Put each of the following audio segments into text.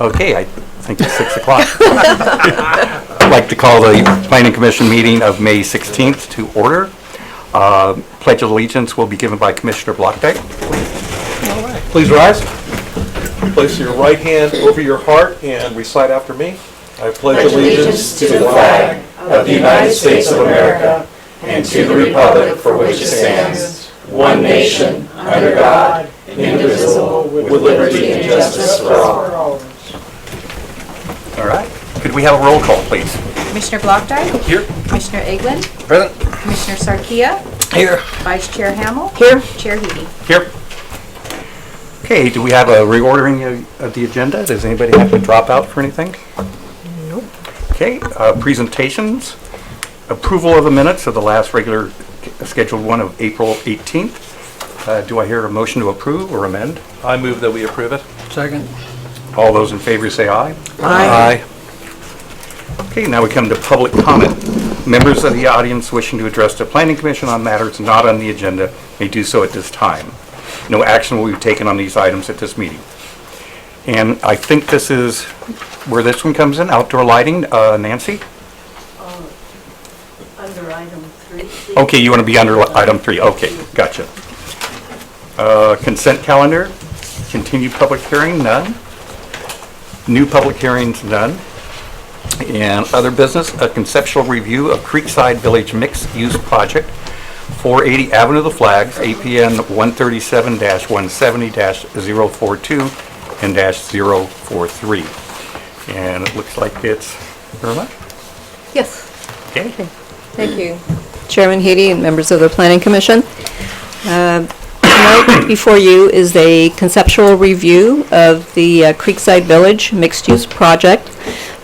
Okay, I think it's 6 o'clock. I'd like to call the Planning Commission meeting of May 16th to order. Pledge of Allegiance will be given by Commissioner Blockdyke. All right. Please rise. Place your right hand over your heart and recite after me. I pledge allegiance to the flag of the United States of America and to the republic for which it stands, one nation, under God, indivisible, with liberty and justice for all. All right. Could we have a roll call, please? Commissioner Blockdyke? Here. Commissioner Eglin? Present. Commissioner Sarkia? Here. Vice Chair Hamel? Here. Chair Heady? Here. Okay, do we have a reordering of the agenda? Does anybody have to drop out for anything? Nope. Okay, presentations. Approval of the minutes of the last regular scheduled one of April 18th. Do I hear a motion to approve or amend? I move that we approve it. Second. All those in favor say aye. Aye. Okay, now we come to public comment. Members of the audience wishing to address the Planning Commission on matters not on the agenda may do so at this time. No action will be taken on these items at this meeting. And I think this is where this one comes in, outdoor lighting. Nancy? Under item 3. Okay, you want to be under item 3. Okay, gotcha. Consent calendar, continued public hearing, none. New public hearings, none. And other business, a conceptual review of Creekside Village Mixed-Use Project, 480 Avenue of the Flags, APN 137-170-042 and -043. And it looks like it's Irma. Yes. Okay. Thank you, Chairman Heady and members of the Planning Commission. Tonight before you is a conceptual review of the Creekside Village Mixed-Use Project.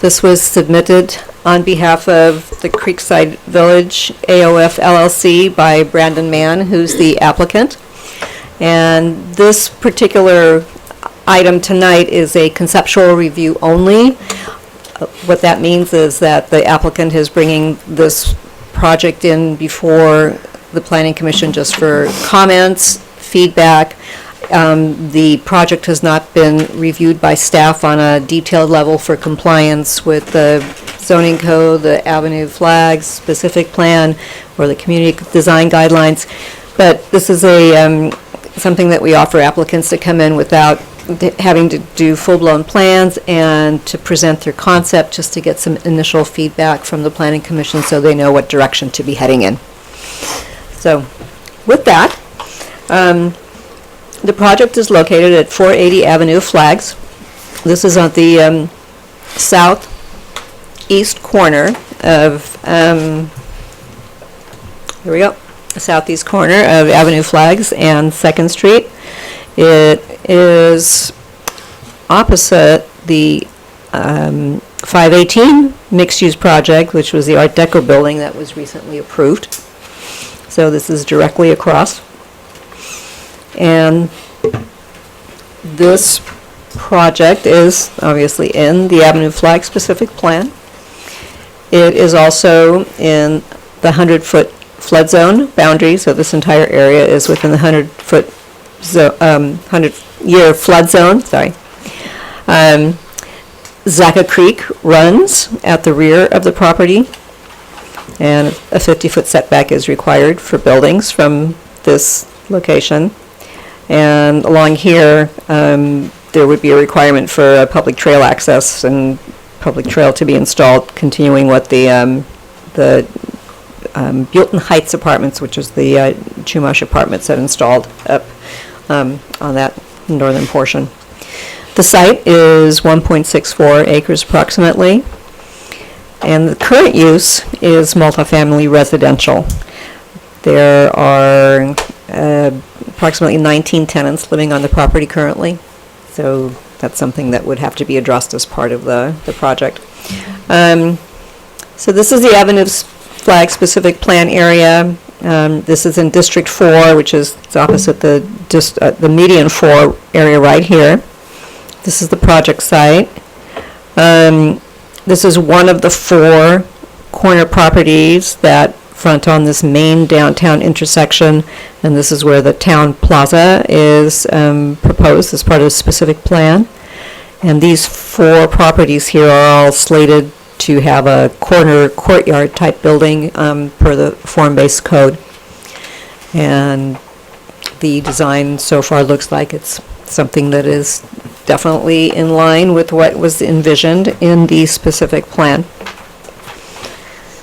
This was submitted on behalf of the Creekside Village AOF LLC by Brandon Mann, who's the applicant. And this particular item tonight is a conceptual review only. What that means is that the applicant is bringing this project in before the Planning Commission just for comments, feedback. The project has not been reviewed by staff on a detailed level for compliance with the zoning code, the avenue flags, specific plan, or the community design guidelines. But this is a something that we offer applicants to come in without having to do full-blown plans and to present their concept just to get some initial feedback from the Planning Commission so they know what direction to be heading in. So with that, the project is located at 480 Avenue of Flags. This is on the southeast corner of, here we go, southeast corner of Avenue Flags and 2nd Street. It is opposite the 518 mixed-use project, which was the Art Deco building that was recently approved. So this is directly across. And this project is obviously in the Avenue Flag specific plan. It is also in the 100-foot flood zone boundary, so this entire area is within the 100-foot 100-year flood zone. Sorry. Zaka Creek runs at the rear of the property, and a 50-foot setback is required for buildings from this location. And along here, there would be a requirement for a public trail access and public trail to be installed, continuing what the Buellton Heights apartments, which is the Chumash apartments that installed up on that northern portion. The site is 1.64 acres approximately, and the current use is multifamily residential. There are approximately 19 tenants living on the property currently, so that's something that would have to be addressed as part of the project. So this is the Avenue Flag specific plan area. This is in District 4, which is opposite the median 4 area right here. This is the project site. This is one of the 4 corner properties that front on this main downtown intersection, and this is where the town plaza is proposed as part of the specific plan. And these 4 properties here are all slated to have a corner courtyard type building per the form-based code. And the design so far looks like it's something that is definitely in line with what was envisioned in the specific plan.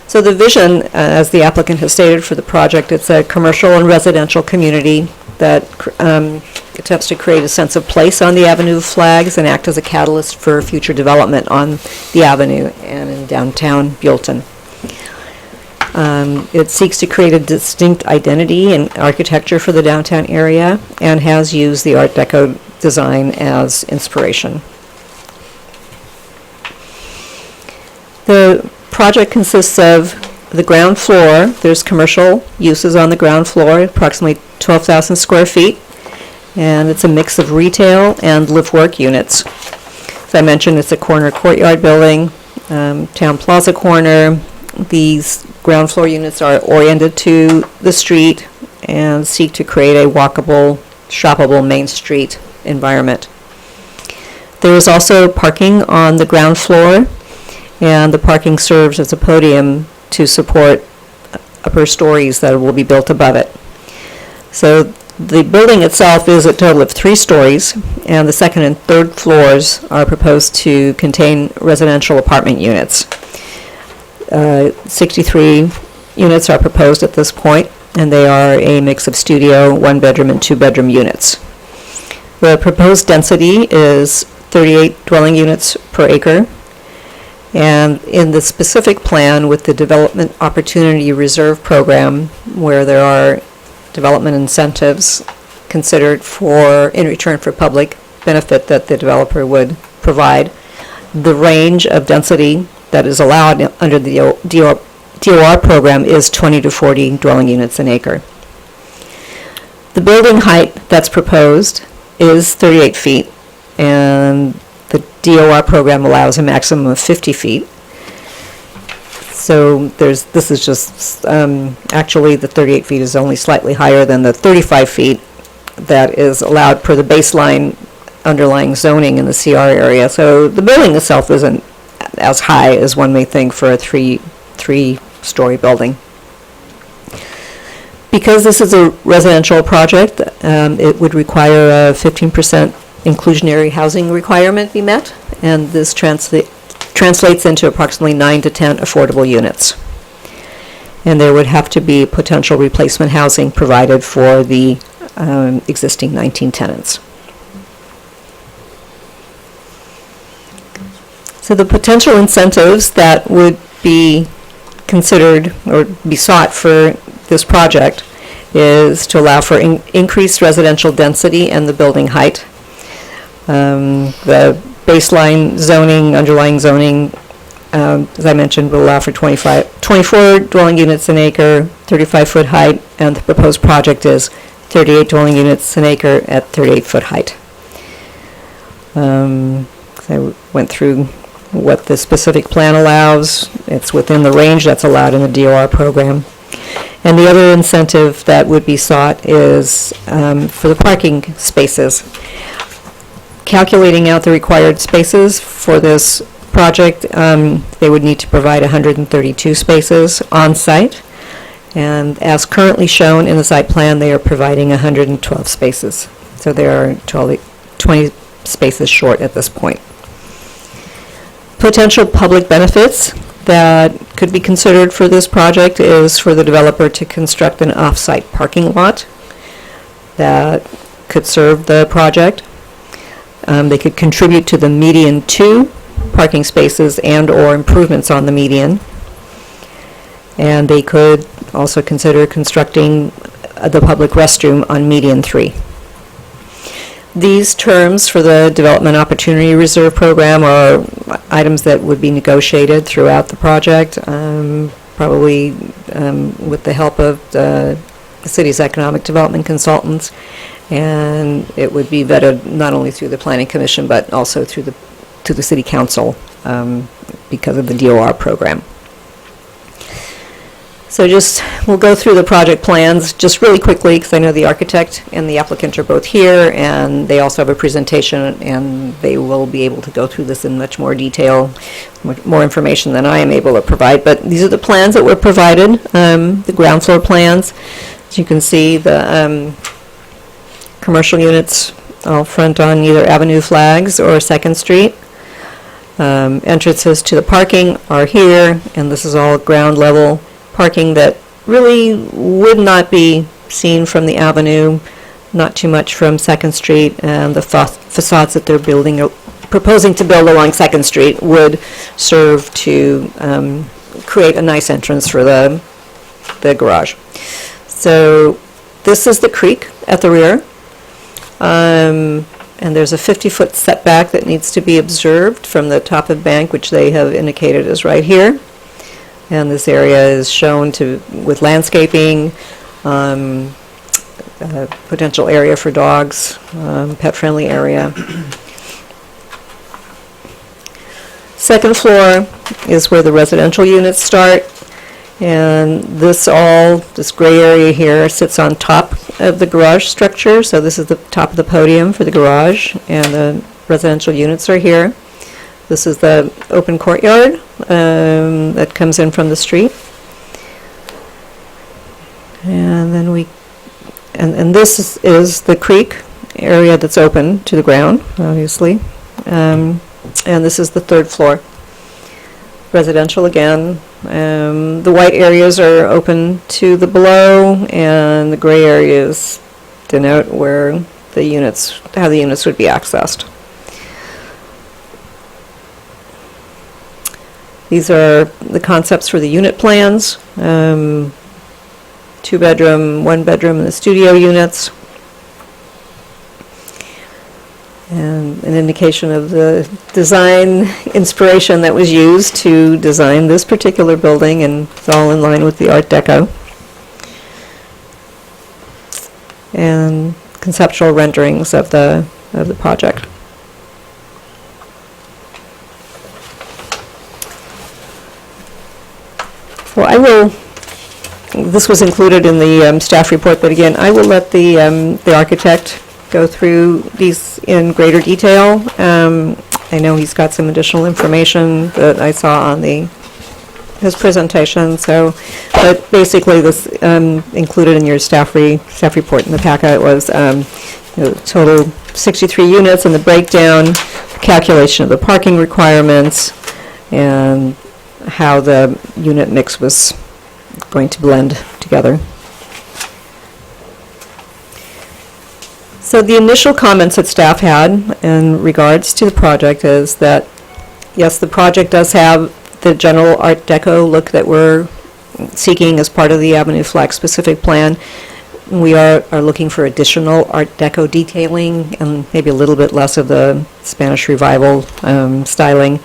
So the vision, as the applicant has stated for the project, it's a commercial and residential community that attempts to create a sense of place on the Avenue of Flags and act as a catalyst for future development on the Avenue and in downtown Buellton. It seeks to create a distinct identity and architecture for the downtown area and has used the Art Deco design as inspiration. The project consists of the ground floor. There's commercial uses on the ground floor, approximately 12,000 square feet, and it's a mix of retail and live-work units. As I mentioned, it's a corner courtyard building, town plaza corner. These ground floor units are oriented to the street and seek to create a walkable, shoppable Main Street environment. There is also parking on the ground floor, and the parking serves as a podium to support upper stories that will be built above it. So the building itself is a total of 3 stories, and the second and third floors are proposed to contain residential apartment units. 63 units are proposed at this point, and they are a mix of studio, 1-bedroom, and 2-bedroom units. The proposed density is 38 dwelling units per acre. And in the specific plan with the Development Opportunity Reserve Program, where there are development incentives considered in return for public benefit that the developer would provide, the range of density that is allowed under the DOR program is 20 to 40 dwelling units an acre. The building height that's proposed is 38 feet, and the DOR program allows a maximum of 50 feet. So this is just, actually the 38 feet is only slightly higher than the 35 feet that is allowed per the baseline underlying zoning in the CR area. So the building itself isn't as high as one may think for a three-story building. Because this is a residential project, it would require a 15% inclusionary housing requirement be met, and this translates into approximately 9 to 10 affordable units. And there would have to be potential replacement housing provided for the existing 19 tenants. So the potential incentives that would be considered or be sought for this project is to allow for increased residential density and the building height. The baseline zoning, underlying zoning, as I mentioned, will allow for 24 dwelling units an acre, 35-foot height, and the proposed project is 38 dwelling units an acre at 38-foot height. I went through what the specific plan allows. It's within the range that's allowed in the DOR program. And the other incentive that would be sought is for the parking spaces. Calculating out the required spaces for this project, they would need to provide 132 spaces on site. And as currently shown in the site plan, they are providing 112 spaces. So they are 20 spaces short at this point. Potential public benefits that could be considered for this project is for the developer to construct an off-site parking lot that could serve the project. They could contribute to the median 2 parking spaces and or improvements on the median. And they could also consider constructing the public restroom on median 3. These terms for the Development Opportunity Reserve Program are items that would be negotiated throughout the project, probably with the help of the city's economic development consultants, and it would be vetted not only through the Planning Commission but also through the City Council because of the DOR program. So we'll go through the project plans just really quickly, because I know the architect and the applicant are both here, and they also have a presentation, and they will be able to go through this in much more detail, much more information than I am able to provide. But these are the plans that were provided, the ground floor plans. As you can see, the commercial units all front on either Avenue Flags or 2nd Street. Entrances to the parking are here, and this is all ground level parking that really would not be seen from the avenue, not too much from 2nd Street, and the facades that they're building, or proposing to build along 2nd Street would serve to create a nice entrance for the garage. So this is the creek at the rear, and there's a 50-foot setback that needs to be observed from the top of bank, which they have indicated is right here. And this area is shown with landscaping, potential area for dogs, pet-friendly area. Second floor is where the residential units start, and this gray area here sits on top of the garage structure. So this is the top of the podium for the garage, and the residential units are here. This is the open courtyard that comes in from the street. And then and this is the creek area that's open to the ground, obviously. And this is the 3rd floor. Residential again. The white areas are open to the below, and the gray areas denote where how the units would be accessed. These are the concepts for the unit plans. 2-bedroom, 1-bedroom, and the studio units. And an indication of the design inspiration that was used to design this particular building, and it's all in line with the Art Deco. And conceptual renderings of the project. Well, this was included in the staff report, but again, I will let the architect go through these in greater detail. I know he's got some additional information that I saw on his presentation. But basically, this included in your staff report in the packet was total 63 units, and the breakdown, calculation of the parking requirements, and how the unit mix was going to blend together. So the initial comments that staff had in regards to the project is that, yes, the project does have the general Art Deco look that we're seeking as part of the Avenue Flag specific plan. We are looking for additional Art Deco detailing and maybe a little bit less of the Spanish Revival styling.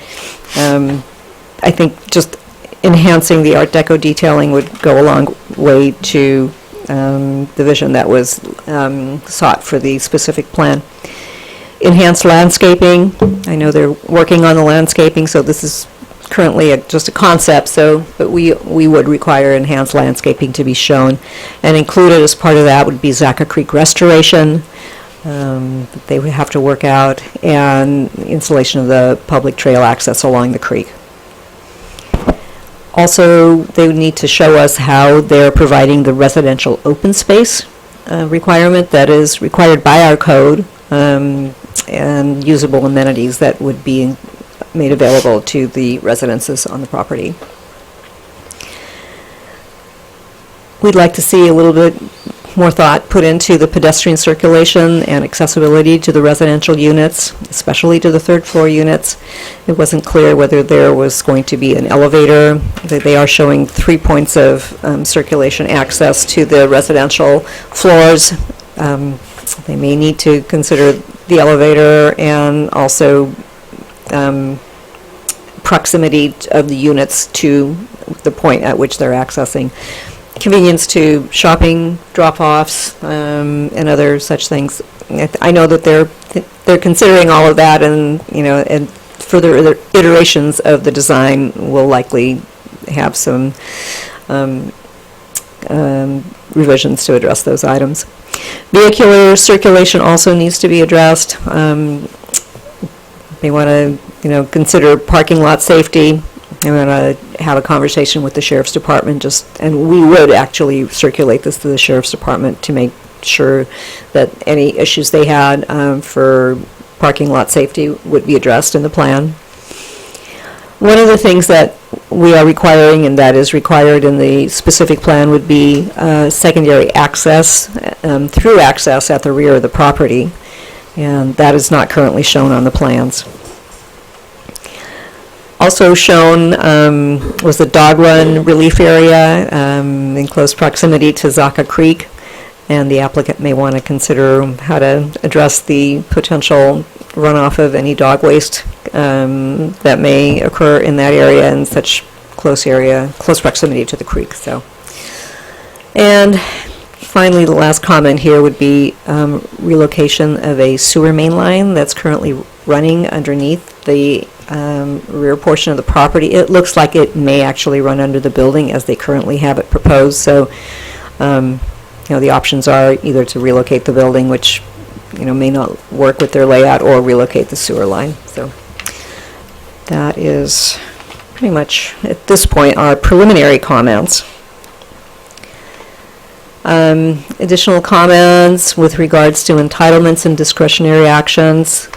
I think just enhancing the Art Deco detailing would go a long way to the vision that was sought for the specific plan. Enhanced landscaping. I know they're working on the landscaping, so this is currently just a concept, but we would require enhanced landscaping to be shown. And included as part of that would be Zaca Creek restoration that they would have to work out, and installation of the public trail access along the creek. Also, they would need to show us how they're providing the residential open space requirement that is required by our code, and usable amenities that would be made available to the residences on the property. We'd like to see a little bit more thought put into the pedestrian circulation and accessibility to the residential units, especially to the 3rd floor units. It wasn't clear whether there was going to be an elevator. They are showing 3 points of circulation access to the residential floors. They may need to consider the elevator and also proximity of the units to the point at which they're accessing. Convenience to shopping, drop-offs, and other such things. I know that they're considering all of that, and and further iterations of the design will likely have some revisions to address those items. Vehicular circulation also needs to be addressed. They want to, consider parking lot safety. They want to have a conversation with the sheriff's department, and we would actually circulate this to the sheriff's department to make sure that any issues they had for parking lot safety would be addressed in the plan. One of the things that we are requiring, and that is required in the specific plan, would be secondary access, through access at the rear of the property, and that is not currently shown on the plans. Also shown was the dog run relief area in close proximity to Zaka Creek, and the applicant may want to consider how to address the potential runoff of any dog waste that may occur in that area in such close proximity to the creek. And finally, the last comment here would be relocation of a sewer main line that's currently running underneath the rear portion of the property. It looks like it may actually run under the building as they currently have it proposed. So, the options are either to relocate the building, which may not work with their layout, or relocate the sewer line. So that is pretty much, at this point, our preliminary comments. Additional comments with regards to entitlements and discretionary actions.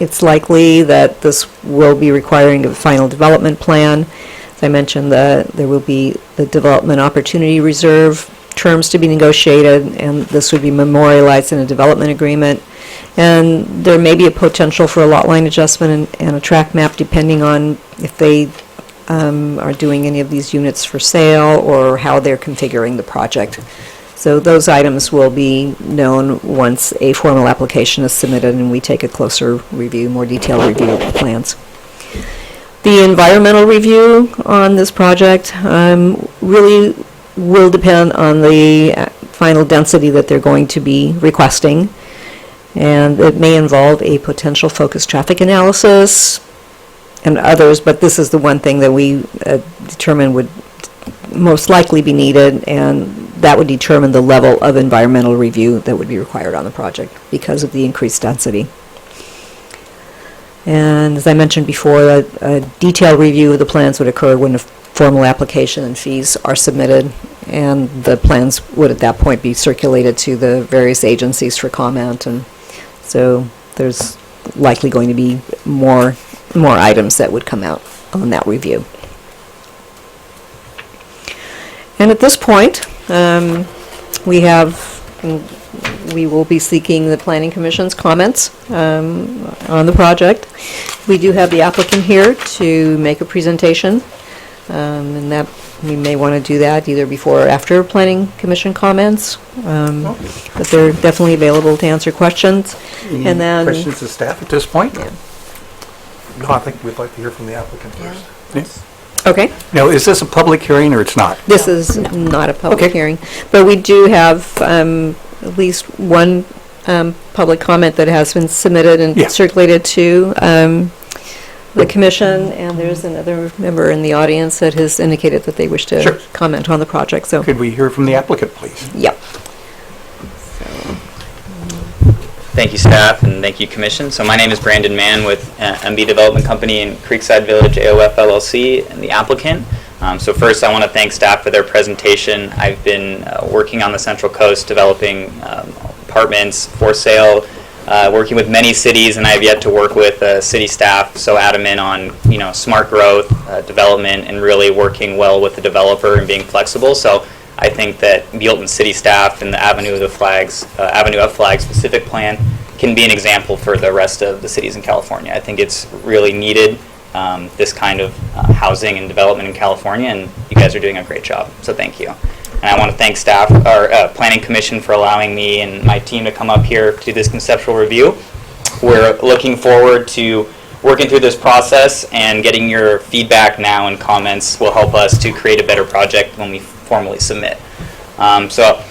It's likely that this will be requiring a final development plan. As I mentioned, there will be the development opportunity reserve terms to be negotiated, and this would be memorialized in a development agreement. And there may be a potential for a lot line adjustment and a track map, depending on if they are doing any of these units for sale or how they're configuring the project. So those items will be known once a formal application is submitted and we take a closer review, more detailed review of the plans. The environmental review on this project really will depend on the final density that they're going to be requesting, and it may involve a potential focused traffic analysis and others, but this is the one thing that we determine would most likely be needed, and that would determine the level of environmental review that would be required on the project because of the increased density. And as I mentioned before, a detailed review of the plans would occur when a formal application and fees are submitted, and the plans would at that point be circulated to the various agencies for comment, and so there's likely going to be more items that would come out on that review. And at this point, we will be seeking the Planning Commission's comments on the project. We do have the applicant here to make a presentation, and that we may want to do that either before or after Planning Commission comments, but they're definitely available to answer questions. Any And then questions of staff at this point? Yeah. No, I think we'd like to hear from the applicant first. Yes. Okay. Now, is this a public hearing or it's not? This is not a public Okay. hearing, but we do have at least one public comment that has been submitted and Yeah. circulated to the commission, and there's another member in the audience that has indicated that they wish to Sure. comment on the project. So, Could we hear from the applicant, please? yep. Thank you, staff, and thank you, Commission. So my name is Brandon Mann with MB Development Company in Creekside Village, AOF LLC, and the applicant. So first, I want to thank staff for their presentation. I've been working on the Central Coast, developing apartments for sale, working with many cities, and I have yet to work with city staff so adamant on smart growth, development, and really working well with the developer and being flexible. So I think that Buellton City staff and the Avenue of Flags specific plan can be an example for the rest of the cities in California. I think it's really needed, this kind of housing and development in California, and you guys are doing a great job, so thank you. And I want to thank staff, our Planning Commission, for allowing me and my team to come up here to this conceptual review. We're looking forward to working through this process, and getting your feedback now and comments will help us to create a better project when we formally submit. So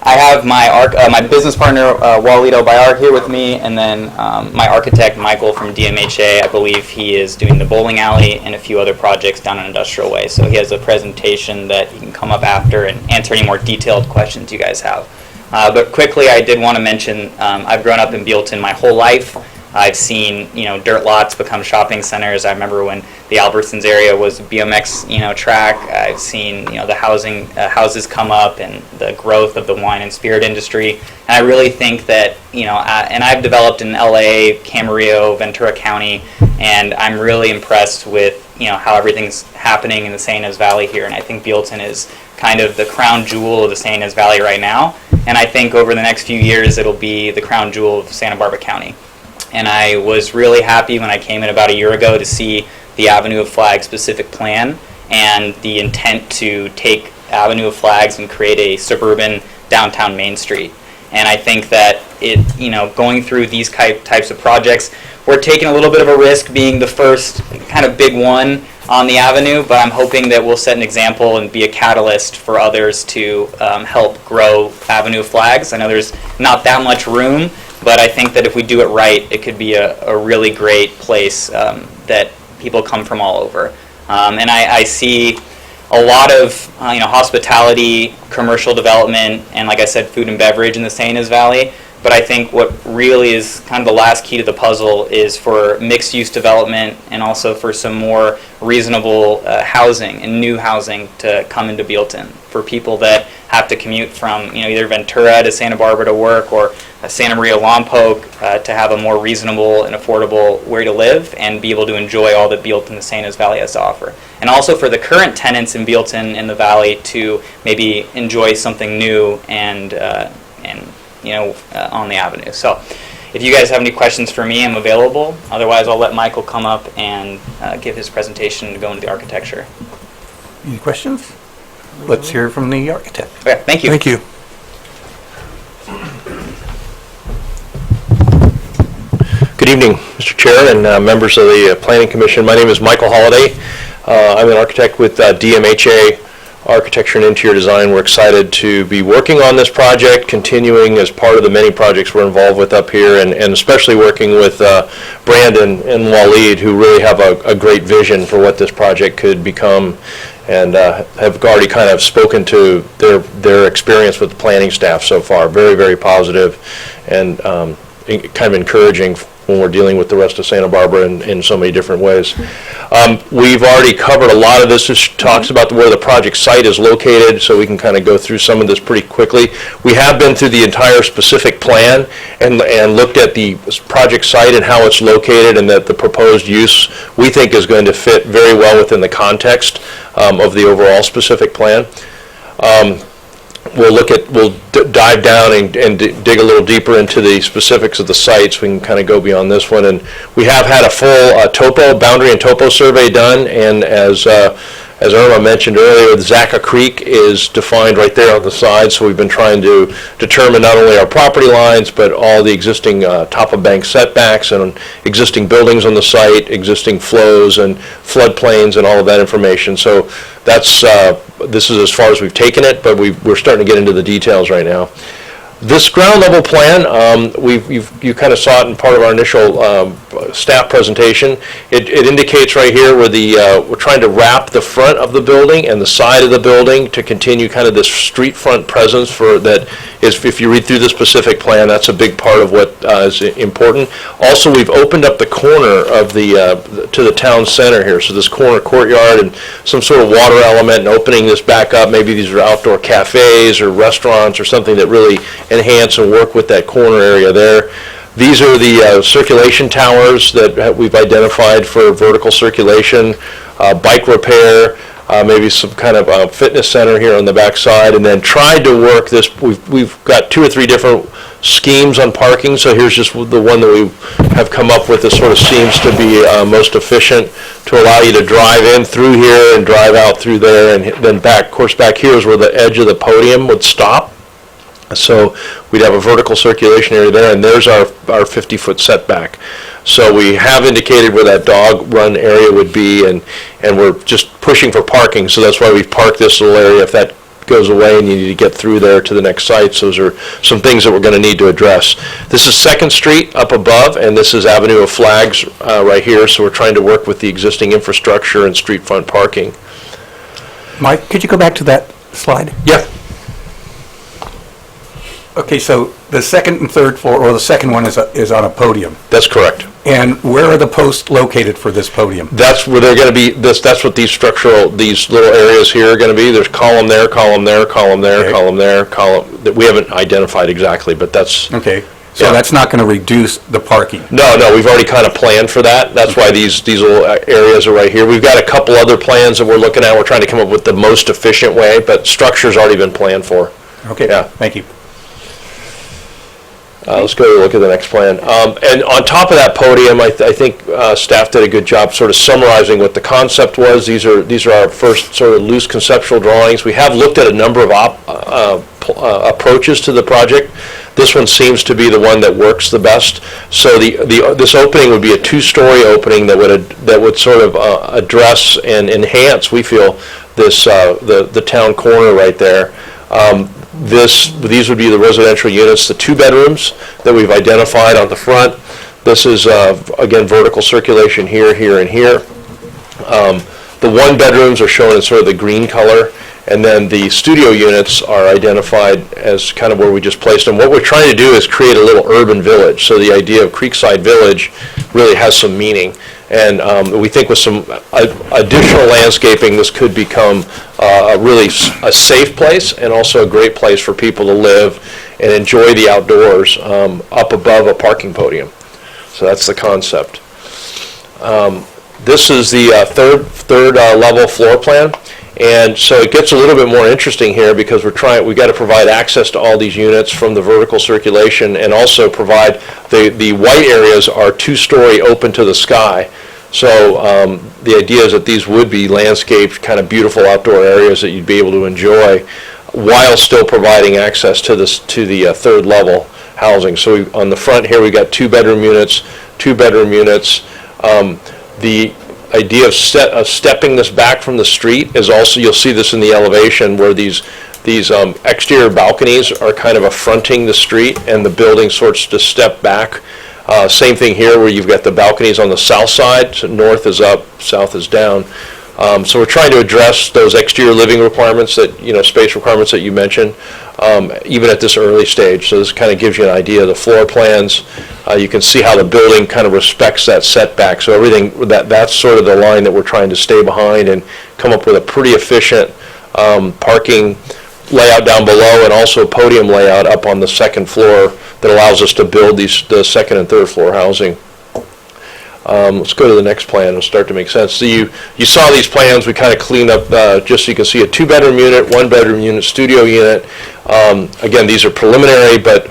I have my business partner, Walid Bayar, here with me, and then my architect, Michael from DMHA. I believe he is doing the bowling alley and a few other projects down in Industrial Way. So he has a presentation that he can come up after and answer any more detailed questions you guys have. But quickly, I did want to mention, I've grown up in Buellton my whole life. I've seen, dirt lots become shopping centers. I remember when the Albertsons area was BMX, track. I've seen, the houses come up and the growth of the wine and spirit industry. And I really think that, and I've developed in LA, Camarillo, Ventura County, and I'm really impressed with, how everything's happening in the San Ynez Valley here. And I think Buellton is kind of the crown jewel of the San Ynez Valley right now. And I think over the next few years, it'll be the crown jewel of Santa Barbara County. And I was really happy when I came in about a year ago to see the Avenue of Flags specific plan and the intent to take Avenue of Flags and create a suburban downtown Main Street. And I think that going through these types of projects, we're taking a little bit of a risk being the first kind of big one on the avenue, but I'm hoping that we'll set an example and be a catalyst for others to help grow Avenue of Flags. I know there's not that much room, but I think that if we do it right, it could be a really great place that people come from all over. And I see a lot of hospitality, commercial development, and like I said, food and beverage in the San Ynez Valley. But I think what really is kind of the last key to the puzzle is for mixed-use development and also for some more reasonable housing and new housing to come into Buellton for people that have to commute from either Ventura to Santa Barbara to work or Santa Maria Lompoc to have a more reasonable and affordable way to live and be able to enjoy all that Buellton, the San Ynez Valley has to offer. And also for the current tenants in Buellton in the valley to maybe enjoy something new and on the avenue. So if you guys have any questions for me, I'm available. Otherwise, I'll let Michael come up and give his presentation and go into the architecture. Any questions? Let's hear from the architect. Okay, thank you. Thank you. Good evening, Mr. Chair and members of the Planning Commission. My name is Michael Holliday. I'm an architect with DMHA Architecture and Interior Design. We're excited to be working on this project, continuing as part of the many projects we're involved with up here, and especially working with Brandon and Walid, who really have a great vision for what this project could become, and have already kind of spoken to their experience with the planning staff so far. Very, very positive and kind of encouraging when we're dealing with the rest of Santa Barbara in so many different ways. We've already covered a lot of this. This talks about where the project site is located, so we can kind of go through some of this pretty quickly. We have been through the entire specific plan and looked at the project site and how it's located, and that the proposed use we think is going to fit very well within the context of the overall specific plan. We'll dive down and dig a little deeper into the specifics of the sites. We can kind of go beyond this one, and we have had a full boundary and topo survey done, and as Irma mentioned earlier, the Zaca Creek is defined right there on the side, so we've been trying to determine not only our property lines, but all the existing top-of-bank setbacks and existing buildings on the site, existing flows and floodplains and all of that information. So that's this is as far as we've taken it, but we're starting to get into the details right now. This ground level plan, you kind of saw it in part of our initial staff presentation. It indicates right here where we're trying to wrap the front of the building and the side of the building to continue kind of this street front presence that is, if you read through the specific plan, that's a big part of what is important. Also, we've opened up the corner of to the town center here. So this corner courtyard and some sort of water element, and opening this back up. Maybe these are outdoor cafes or restaurants or something that really enhance and work with that corner area there. These are the circulation towers that we've identified for vertical circulation, bike repair, maybe some kind of fitness center here on the back side, and then tried to work this. We've got 2 or 3 different schemes on parking, so here's just the one that we have come up with that sort of seems to be most efficient to allow you to drive in through here and drive out through there, and then back. Of course, back here is where the edge of the podium would stop. So we'd have a vertical circulation area there, and there's our 50-foot setback. So we have indicated where that dog run area would be, and we're just pushing for parking. So that's why we've parked this little area. If that goes away and you need to get through there to the next sites. Those are some things that we're going to need to address. This is 2nd Street up above, and this is Avenue of Flags right here, so we're trying to work with the existing infrastructure and street front parking. Mike, could you go back to that slide? Yeah. Okay, so the second and third floor, or the second one is on a podium. That's correct. And where are the posts located for this podium? That's where they're going to be, that's what these little areas here are going to be. There's column there, column there, column there, Okay. column there, column, that we haven't identified exactly, but that's, Okay, so Yeah. that's not going to reduce the parking? no, we've already kind of planned for that. That's why these little areas are right here. We've got a couple other plans that we're looking at. We're trying to come up with the most efficient way, but structure's already been planned for. Okay, Yeah. thank you. Let's go look at the next plan. And on top of that podium, I think staff did a good job sort of summarizing what the concept was. These are our first sort of loose conceptual drawings. We have looked at a number of approaches to the project. This one seems to be the one that works the best. So this opening would be a 2-story opening that would sort of address and enhance, we feel, this the town corner right there. These would be the residential units, the 2 bedrooms that we've identified on the front. This is, again, vertical circulation here, here, and here. The 1 bedrooms are shown in sort of the green color, and then the studio units are identified as kind of where we just placed them. What we're trying to do is create a little urban village, so the idea of Creekside Village really has some meaning. And we think with some additional landscaping, this could become really a safe place and also a great place for people to live and enjoy the outdoors up above a parking podium. So that's the concept. This is the third level floor plan. And so it gets a little bit more interesting here because we've got to provide access to all these units from the vertical circulation and also provide, the white areas are 2-story open to the sky. So the idea is that these would be landscaped, kind of beautiful outdoor areas that you'd be able to enjoy while still providing access to the 3rd level housing. So on the front here, we've got 2-bedroom units, 2-bedroom units. The idea of stepping this back from the street is also, you'll see this in the elevation, where these exterior balconies are kind of affronting the street and the building sorts to step back. Same thing here, where you've got the balconies on the south side, so north is up, south is down. So we're trying to address those exterior living requirements space requirements that you mentioned, even at this early stage. So this kind of gives you an idea of the floor plans. You can see how the building kind of respects that setback. So everything, that's sort of the line that we're trying to stay behind and come up with a pretty efficient parking layout down below and also podium layout up on the 2nd floor that allows us to build the 2nd and 3rd floor housing. Let's go to the next plan. It'll start to make sense. So you saw these plans. We kind of cleaned up just so you can see a 2-bedroom unit, 1-bedroom unit, studio unit. Again, these are preliminary, but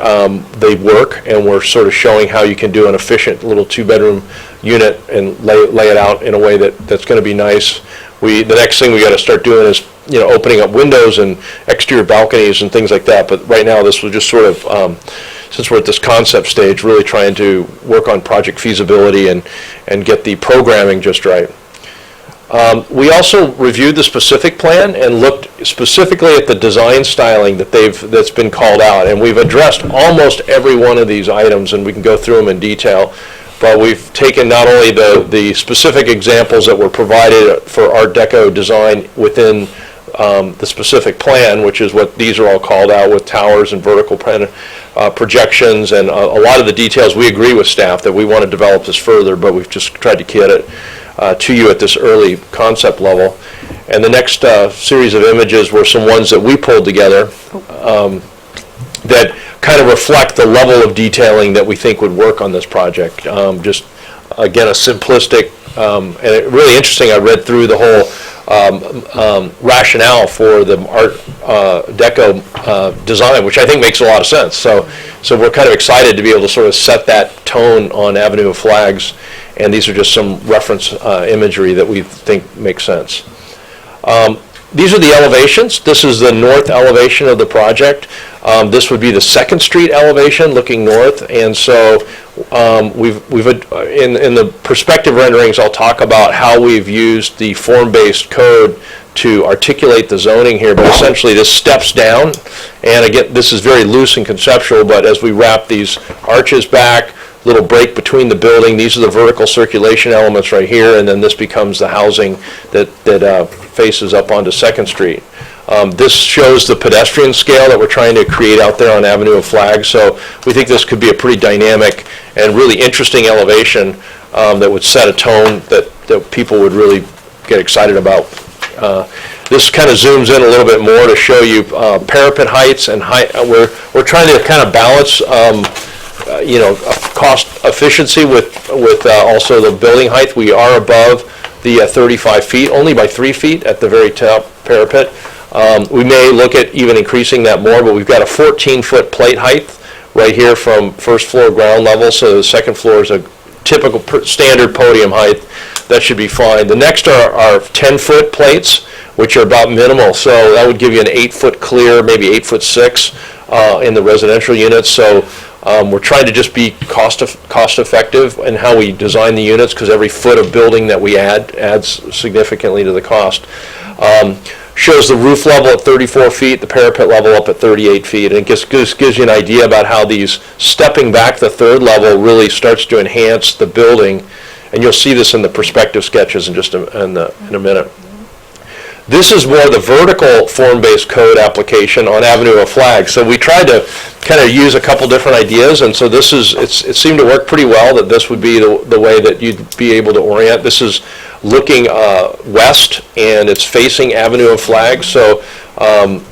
they work, and we're sort of showing how you can do an efficient little 2-bedroom unit and lay it out in a way that's going to be nice. The next thing we got to start doing is opening up windows and exterior balconies and things like that. But right now, this was just sort of since we're at this concept stage, really trying to work on project feasibility and get the programming just right. We also reviewed the specific plan and looked specifically at the design styling that's been called out, and we've addressed almost every one of these items, and we can go through them in detail. But we've taken not only the specific examples that were provided for Art Deco design within the specific plan, which is what these are all called out, with towers and vertical projections and a lot of the details. We agree with staff that we want to develop this further, but we've just tried to kit it to you at this early concept level. And the next series of images were some ones that we pulled together that kind of reflect the level of detailing that we think would work on this project. Just, again, a simplistic, and really interesting, I read through the whole rationale for the Art Deco design, which I think makes a lot of sense. So we're kind of excited to be able to sort of set that tone on Avenue of Flags, and these are just some reference imagery that we think makes sense. These are the elevations. This is the north elevation of the project. This would be the 2nd Street elevation looking north, and so we've in the perspective renderings, I'll talk about how we've used the form-based code to articulate the zoning here, but essentially this steps down. And again, this is very loose and conceptual, but as we wrap these arches back, little break between the building, these are the vertical circulation elements right here, and then this becomes the housing that faces up onto 2nd Street. This shows the pedestrian scale that we're trying to create out there on Avenue of Flags, so we think this could be a pretty dynamic and really interesting elevation that would set a tone that people would really get excited about. This kind of zooms in a little bit more to show you parapet heights and height. We're trying to kind of balance cost efficiency with also the building height. We are above the 35 feet, only by 3 feet at the very top parapet. We may look at even increasing that more, but we've got a 14-foot plate height right here from first floor ground level, so the 2nd floor is a typical standard podium height. That should be fine. The next are 10-foot plates, which are about minimal, so that would give you an 8-foot clear, maybe 8'6" in the residential units. So we're trying to just be cost effective in how we design the units, because every foot of building that we add adds significantly to the cost. Shows the roof level at 34 feet, the parapet level up at 38 feet, and it just gives you an idea about how these stepping back the 3rd level really starts to enhance the building, and you'll see this in the perspective sketches in just in a minute. This is more the vertical form-based code application on Avenue of Flags. So we tried to kind of use a couple different ideas, and so it seemed to work pretty well that this would be the way that you'd be able to orient. This is looking west, and it's facing Avenue of Flags. So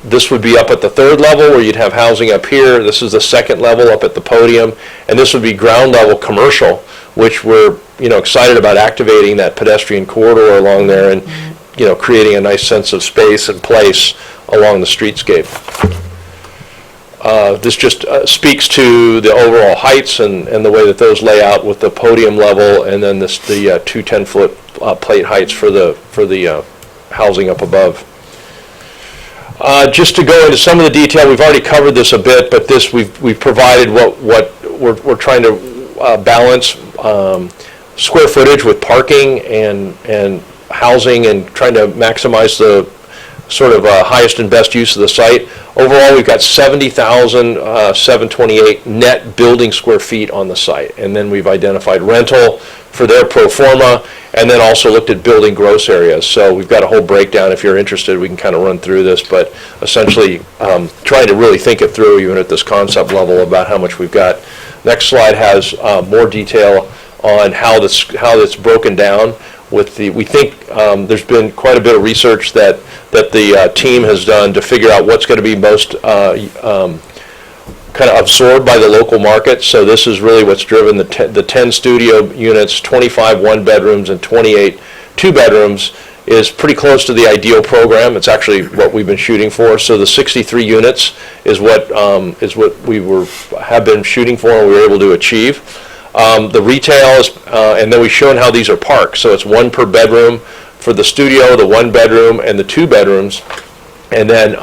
this would be up at the 3rd level where you'd have housing up here. This is the 2nd level up at the podium, and this would be ground level commercial, which we're excited about activating that pedestrian corridor along there and creating a nice sense of space and place along the streetscape. This just speaks to the overall heights and the way that those lay out with the podium level, and then the 2 10-foot plate heights for the housing up above. Just to go into some of the detail, we've already covered this a bit, but this we've provided what we're trying to balance square footage with parking and housing, and trying to maximize the sort of highest and best use of the site. Overall, we've got 70,728 net building square feet on the site, and then we've identified rental for their pro forma, and then also looked at building gross areas. So we've got a whole breakdown. If you're interested, we can kind of run through this, but essentially trying to really think it through even at this concept level about how much we've got. Next slide has more detail on how that's broken down. We think there's been quite a bit of research that the team has done to figure out what's going to be most kind of absorbed by the local market. So this is really what's driven the 10 studio units, 25 one-bedrooms, and 28 two-bedrooms is pretty close to the ideal program. It's actually what we've been shooting for. So the 63 units is what we have been shooting for and we were able to achieve. The retail is, and then we've shown how these are parked. So it's 1 per bedroom for the studio, the 1 bedroom, and the 2 bedrooms. And then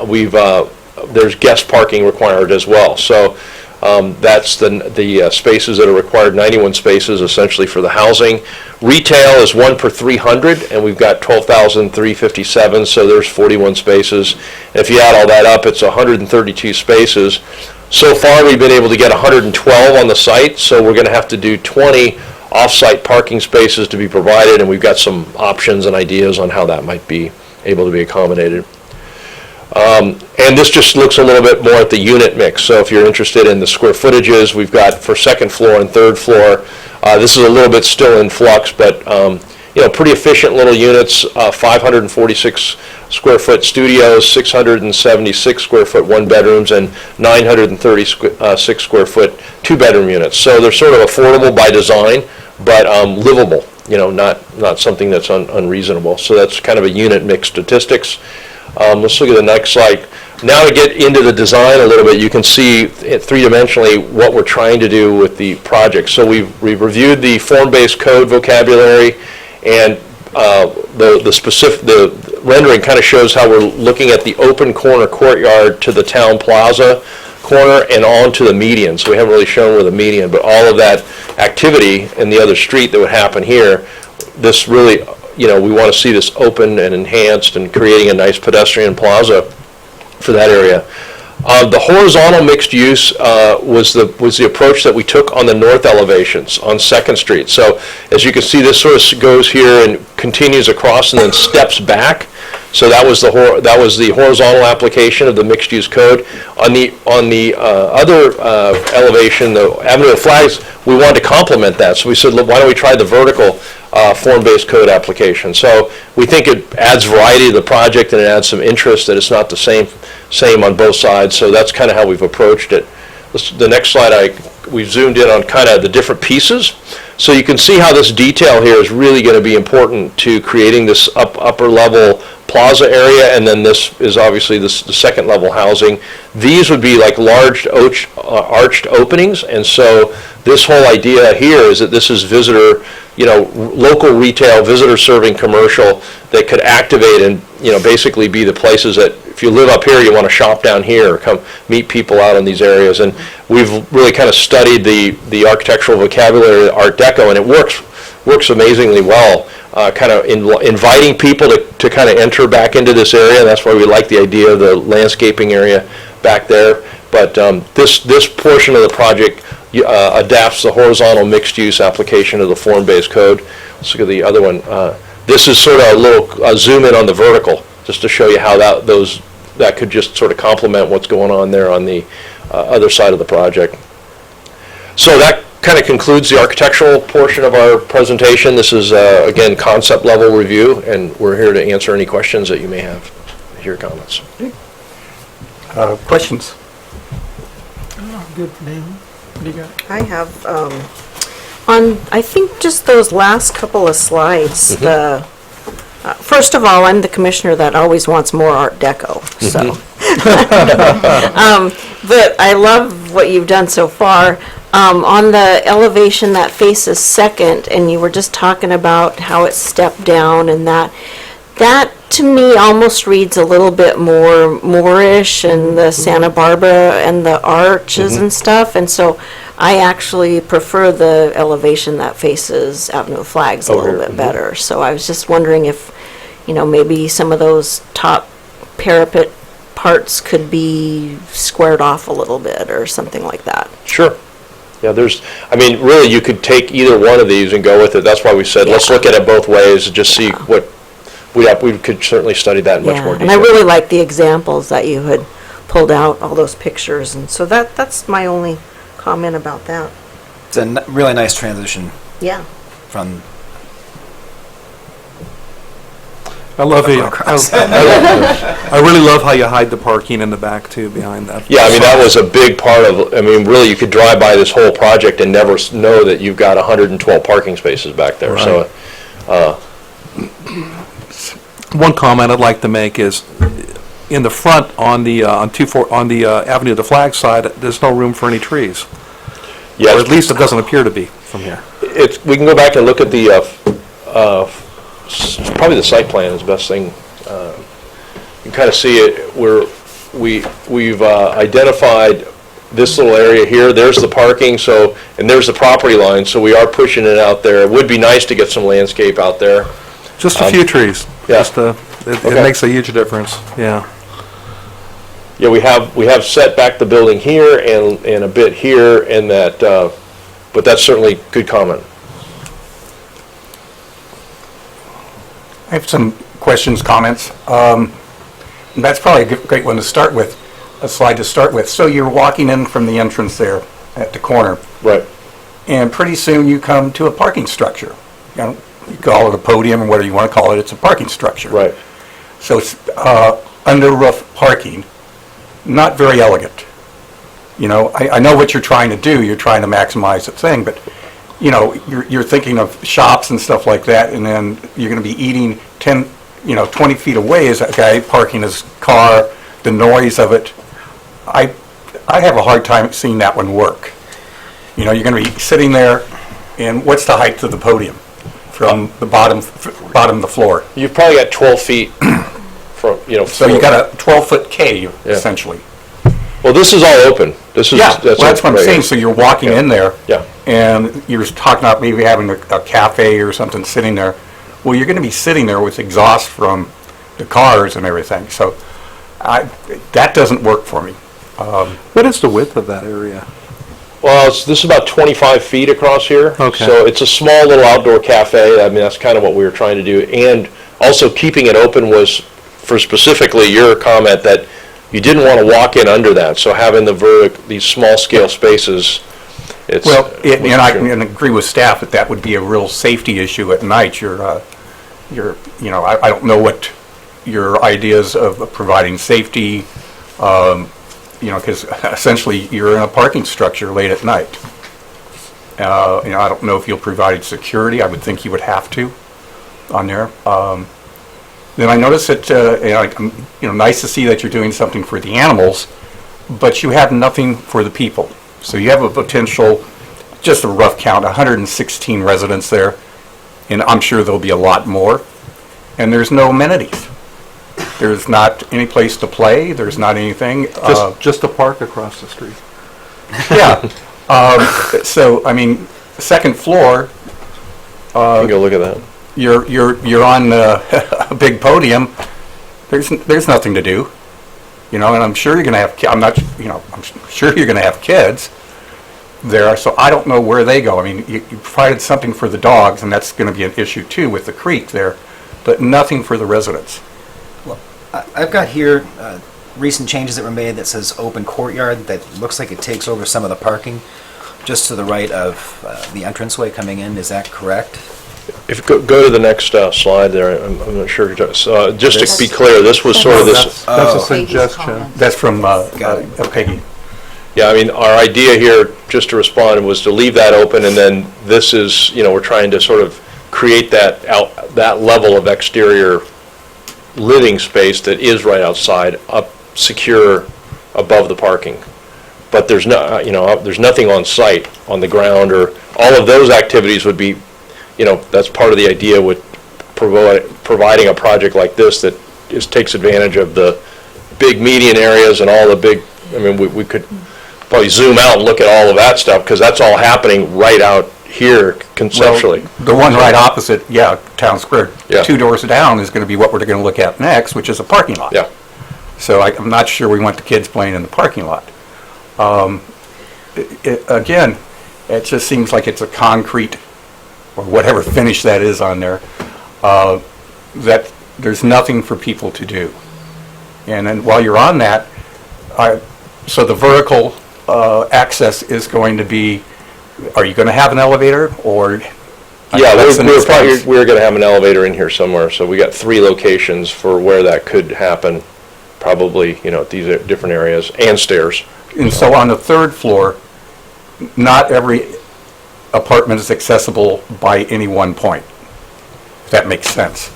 there's guest parking required as well. So that's the spaces that are required, 91 spaces essentially for the housing. Retail is 1 per 300, and we've got 12,357, so there's 41 spaces. And if you add all that up, it's 132 spaces. So far, we've been able to get 112 on the site, so we're going to have to do 20 off-site parking spaces to be provided, and we've got some options and ideas on how that might be able to be accommodated. And this just looks a little bit more at the unit mix. So if you're interested in the square footages, we've got for 2nd floor and 3rd floor. This is a little bit still in flux, but pretty efficient little units. 546 square foot studios, 676 square foot 1 bedrooms, and 936 square foot 2 bedroom units. So they're sort of affordable by design, but livable. Not something that's unreasonable. So that's kind of a unit mix statistics. Let's look at the next slide. Now to get into the design a little bit, you can see three-dimensionally what we're trying to do with the project. So we've reviewed the form-based code vocabulary, and the rendering kind of shows how we're looking at the open corner courtyard to the town plaza corner and on to the median. So we haven't really shown where the median, but all of that activity in the other street that would happen here, this really we want to see this open and enhanced and creating a nice pedestrian plaza for that area. The horizontal mixed use was the approach that we took on the north elevations on 2nd Street. So as you can see, this sort of goes here and continues across and then steps back. So that was the horizontal application of the mixed use code. On the other elevation, the Avenue of Flags, we wanted to complement that. So we said, look, why don't we try the vertical form-based code application? So we think it adds variety to the project and it adds some interest, that it's not the same on both sides. So that's kind of how we've approached it. The next slide, we zoomed in on kind of the different pieces. So you can see how this detail here is really going to be important to creating this upper level plaza area, and then this is obviously the second level housing. These would be like large arched openings, and so this whole idea here is that this is visitor, local retail, visitor serving commercial that could activate and, basically be the places that if you live up here, you want to shop down here or come meet people out in these areas. And we've really kind of studied the architectural vocabulary of Art Deco, and it works amazingly well. Kind of inviting people to kind of enter back into this area. That's why we like the idea of the landscaping area back there. But this portion of the project adapts the horizontal mixed-use application of the form-based code. Let's look at the other one. This is sort of a little zoom in on the vertical, just to show you how that could just sort of complement what's going on there on the other side of the project. So that kind of concludes the architectural portion of our presentation. This is, again, concept level review, and we're here to answer any questions that you may have. Hear comments. Questions? Good, Dan. What do you got? I have, I think just those last couple of slides, first of all, I'm the commissioner that always wants more Art Deco, so. But I love what you've done so far. On the elevation that faces 2nd, and you were just talking about how it's stepped down, and that to me almost reads a little bit more Moorish, and the Santa Barbara and the arches and stuff, and so I actually prefer the elevation that faces Avenue of Flags a little bit better. So I was just wondering if, maybe some of those top parapet parts could be squared off a little bit or something like that. Sure. Yeah, really you could take either one of these and go with it. That's why we said, let's look at it both ways and just see what, we could certainly study that in much more detail. And I really like the examples that you had pulled out, all those pictures, and so that's my only comment about that. It's a really nice transition Yeah. from I love it. across. I really love how you hide the parking in the back too, behind that. Yeah, that was a big part of, really you could drive by this whole project and never know that you've got 112 parking spaces back there. Right. So, One comment I'd like to make is, in the front on the Avenue of the Flag side, there's no room for any trees. yeah, Or at least it doesn't appear to be from here. we can go back and look at the, probably the site plan is the best thing. You can kind of see it where we've identified this little area here. There's the parking, and there's the property line, so we are pushing it out there. It would be nice to get some landscape out there. Just a few trees. yeah. It makes a huge difference, yeah. Yeah, we have set back the building here and a bit here, and that, but that's certainly good comment. I have some questions, comments. And that's probably a great one to start with, a slide to start with. So you're walking in from the entrance there at the corner, Right. and pretty soon you come to a parking structure. You call it a podium or whatever you want to call it, it's a parking structure. Right. So it's under roof parking, not very elegant. I know what you're trying to do, you're trying to maximize the thing, but you're thinking of shops and stuff like that, and then you're going to be eating 20 feet away is that guy parking his car, the noise of it. I have a hard time seeing that one work. You're going to be sitting there, and what's the height of the podium from the bottom of the floor? You've probably got 12 feet from, So you got a 12-foot cave, essentially. Well, this is all open. This is, That's what I'm right saying. here. So you're walking in there, Yeah. and you're talking about maybe having a cafe or something sitting there. Well, you're going to be sitting there with exhaust from the cars and everything, so that doesn't work for me. What is the width of that area? Well, this is about 25 feet across here. Okay. So it's a small little outdoor cafe. I mean, that's kind of what we were trying to do. And also keeping it open was for specifically your comment that you didn't want to walk in under that. So having these small scale spaces, it's. Well, and I can agree with staff that would be a real safety issue at night. I don't know what your ideas of providing safety, because essentially you're in a parking structure late at night. I don't know if you'll provide security. I would think you would have to on there. Then I noticed that, nice to see that you're doing something for the animals, but you have nothing for the people. So you have a potential, just a rough count, 116 residents there, and I'm sure there'll be a lot more. And there's no amenities. There's not any place to play. There's not anything. Just a park across the street. Yeah. So, I mean, second floor, You can go look at that. you're on a big podium. There's nothing to do, and I'm sure you're going to have. I'm sure you're going to have kids there. So I don't know where they go. I mean, you provided something for the dogs, and that's going to be an issue too with the creek there, but nothing for the residents. I've got here recent changes that were made that says open courtyard that looks like it takes over some of the parking just to the right of the entranceway coming in. Is that correct? If you go to the next slide there, I'm not sure. Just to be clear, this was sort of this. That's a Oh. suggestion. That's from Got it. Peggy. Yeah, I mean, our idea here, just to respond, was to leave that open, and then this is, we're trying to sort of create that level of exterior living space that is right outside, up secure above the parking. But there's no, there's nothing on site, on the ground, or all of those activities would be, that's part of the idea with providing a project like this that takes advantage of the big median areas and all the big, we could probably zoom out and look at all of that stuff, because that's all happening right out here conceptually. Well, the one right opposite, Town Square, Yeah. 2 doors down is going to be what we're going to look at next, which is a parking lot. Yeah. So I'm not sure we want the kids playing in the parking lot. Again, it just seems like it's a concrete, or whatever finish that is on there, that there's nothing for people to do. And then while you're on that, so the vertical access is going to be, are you going to have an elevator, or? Yeah, That's the next phase. we're going to have an elevator in here somewhere, so we got 3 locations for where that could happen, probably, at these different areas, and stairs. And so on the 3rd floor, not every apartment is accessible by any one point, if that makes sense.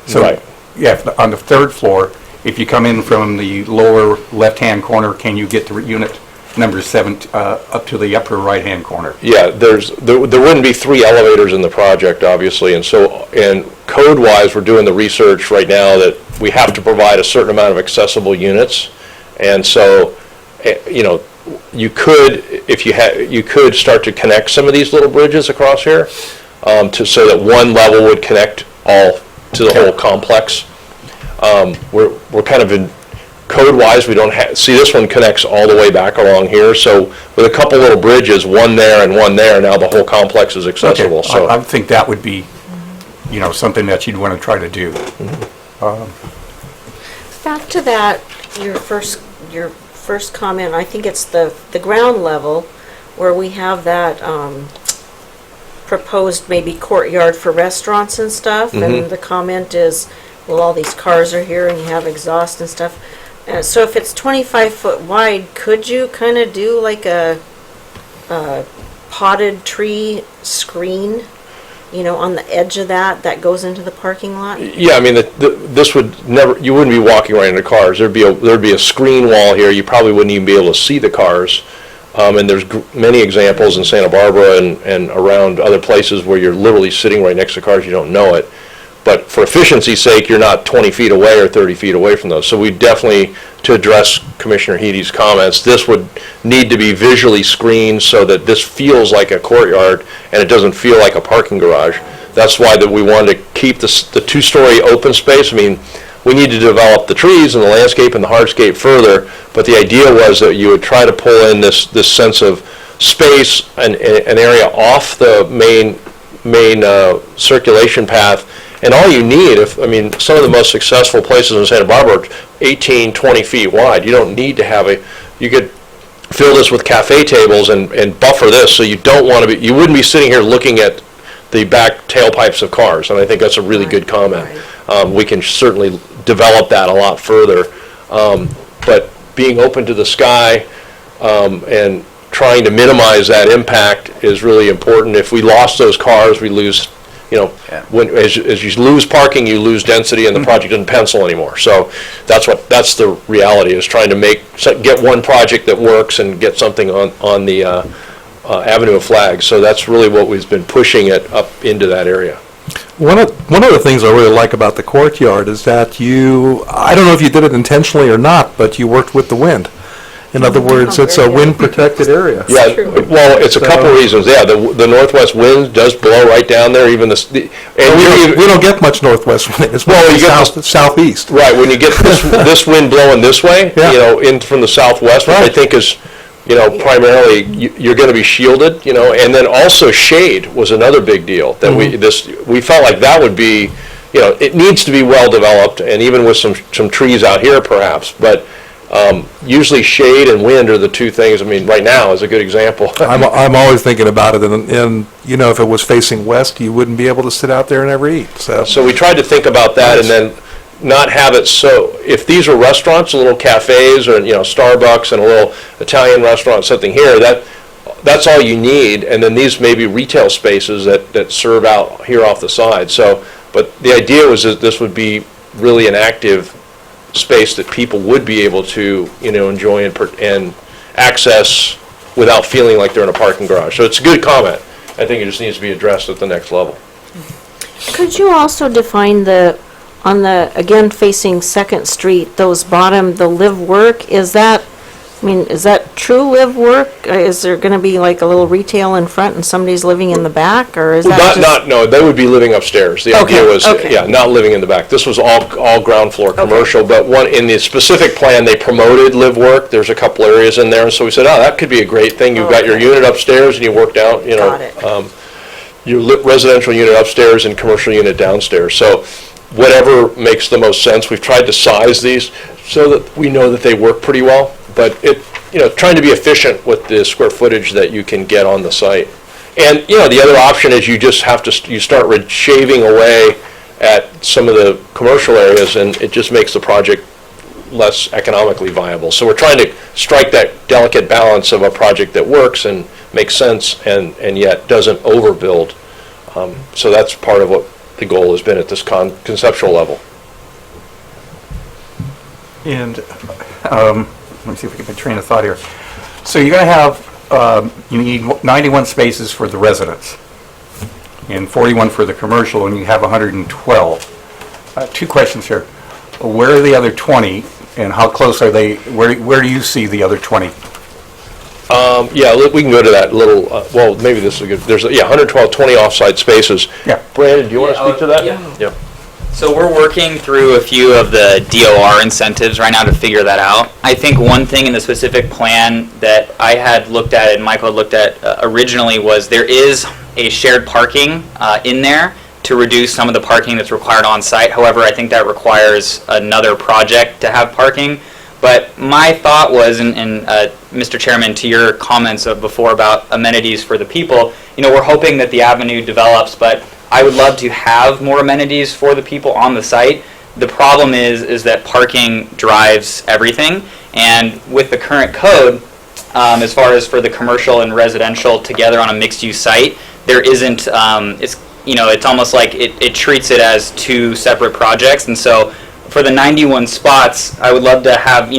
So, Right. yeah, on the 3rd floor, if you come in from the lower left-hand corner, can you get to unit number 7 up to the upper right-hand corner? Yeah, there wouldn't be 3 elevators in the project, obviously, and code-wise, we're doing the research right now that we have to provide a certain amount of accessible units, and so, you could, you could start to connect some of these little bridges across here, so that one level would connect all to the whole complex. We're kind of in, code-wise, we don't have, see, this one connects all the way back along here, so with a couple little bridges, one there and one there, now the whole complex is accessible, Okay, so. I think that would be, something that you'd want to try to do. Back to that, your first comment, I think it's the ground level where we have that proposed maybe courtyard for restaurants and stuff, and the comment is, well, all these cars are here and you have exhaust and stuff. So if it's 25 foot wide, could you kind of do like a potted tree screen, on the edge of that goes into the parking lot? Yeah, this would never, you wouldn't be walking right into cars. There'd be a screen wall here. You probably wouldn't even be able to see the cars. And there's many examples in Santa Barbara and around other places where you're literally sitting right next to cars, you don't know it. But for efficiency's sake, you're not 20 feet away or 30 feet away from those. So we definitely, to address Commissioner Heady's comments, this would need to be visually screened so that this feels like a courtyard and it doesn't feel like a parking garage. that's why that we wanted to keep the two-story open space. I mean, we need to develop the trees and the landscape and the hardscape further, but the idea was that you would try to pull in this sense of space and an area off the main circulation path. And all you need, some of the most successful places in Santa Barbara are 18, 20 feet wide. You don't need to have you could fill this with cafe tables and buffer this, so you wouldn't be sitting here looking at the back tailpipes of cars. And I think that's a really good comment. We can certainly develop that a lot further. But being open to the sky and trying to minimize that impact is really important. If we lost those cars, we lose, as you lose parking, you lose density, and the project doesn't pencil anymore. So that's the reality, is trying to get one project that works and get something on the Avenue of Flags. So that's really what we've been pushing it up into that area. One of the things I really like about the courtyard is that I don't know if you did it intentionally or not, but you worked with the wind. In other words, it's a wind-protected area. Yeah, well, it's a couple reasons. Yeah, the northwest wind does blow right down there. Even we don't get much northwest wind. It's more southeast. Right. When you get this wind blowing this way, in from the southwest, which I think is, primarily you're going to be shielded. And then also shade was another big deal that we felt like that would be, it needs to be well developed, and even with some trees out here perhaps, but. Usually shade and wind are the two things. Right now is a good example. I'm always thinking about it, and if it was facing west, you wouldn't be able to sit out there and ever eat. So we tried to think about that, and then not have it so. If these are restaurants, little cafes, or Starbucks and a little Italian restaurant, something here, that's all you need. And then these may be retail spaces that serve out here off the side. So, but the idea was that this would be really an active space that people would be able to enjoy and access without feeling like they're in a parking garage. So it's a good comment. I think it just needs to be addressed at the next level. Could you also define on the again facing Second Street, those bottom, the live work, is that true live work? Is there going to be like a little retail in front and somebody's living in the back, or is that no, they would be living upstairs. The idea was, not living in the back. This was all ground floor commercial, but in the specific plan, they promoted live work. There's a couple areas in there, and so we said, that could be a great thing. You've got your unit upstairs, and you worked out, your residential unit upstairs and commercial unit downstairs. So whatever makes the most sense. We've tried to size these so that we know that they work pretty well. But trying to be efficient with the square footage that you can get on the site. And, the other option is you just have to, you start shaving away at some of the commercial areas, and it just makes the project less economically viable. So we're trying to strike that delicate balance of a project that works and makes sense and yet doesn't overbuild. So that's part of what the goal has been at this conceptual level. And let me see if we can get a train of thought here. So you're going to have, you need 91 spaces for the residents and 41 for the commercial, and you have 112. Two questions here. Where are the other 20, and how close are they? Where do you see the other 20? We can go to that little, maybe this is good. There's 112, 20 off-site spaces. Yeah. Brandon, do you want to speak to that? Yeah. So we're working through a few of the DOR incentives right now to figure that out. I think one thing in the specific plan that I had looked at and Michael had looked at originally was there is a shared parking in there to reduce some of the parking that's required on site. However, I think that requires another project to have parking. But my thought was, and Mr. Chairman, to your comments before about amenities for the people, we're hoping that the avenue develops, but I would love to have more amenities for the people on the site. The problem is that parking drives everything, and with the current code, as far as for the commercial and residential together on a mixed-use site, there isn't. It's almost like it treats it as two separate projects, and so for the 91 spots, I would love to have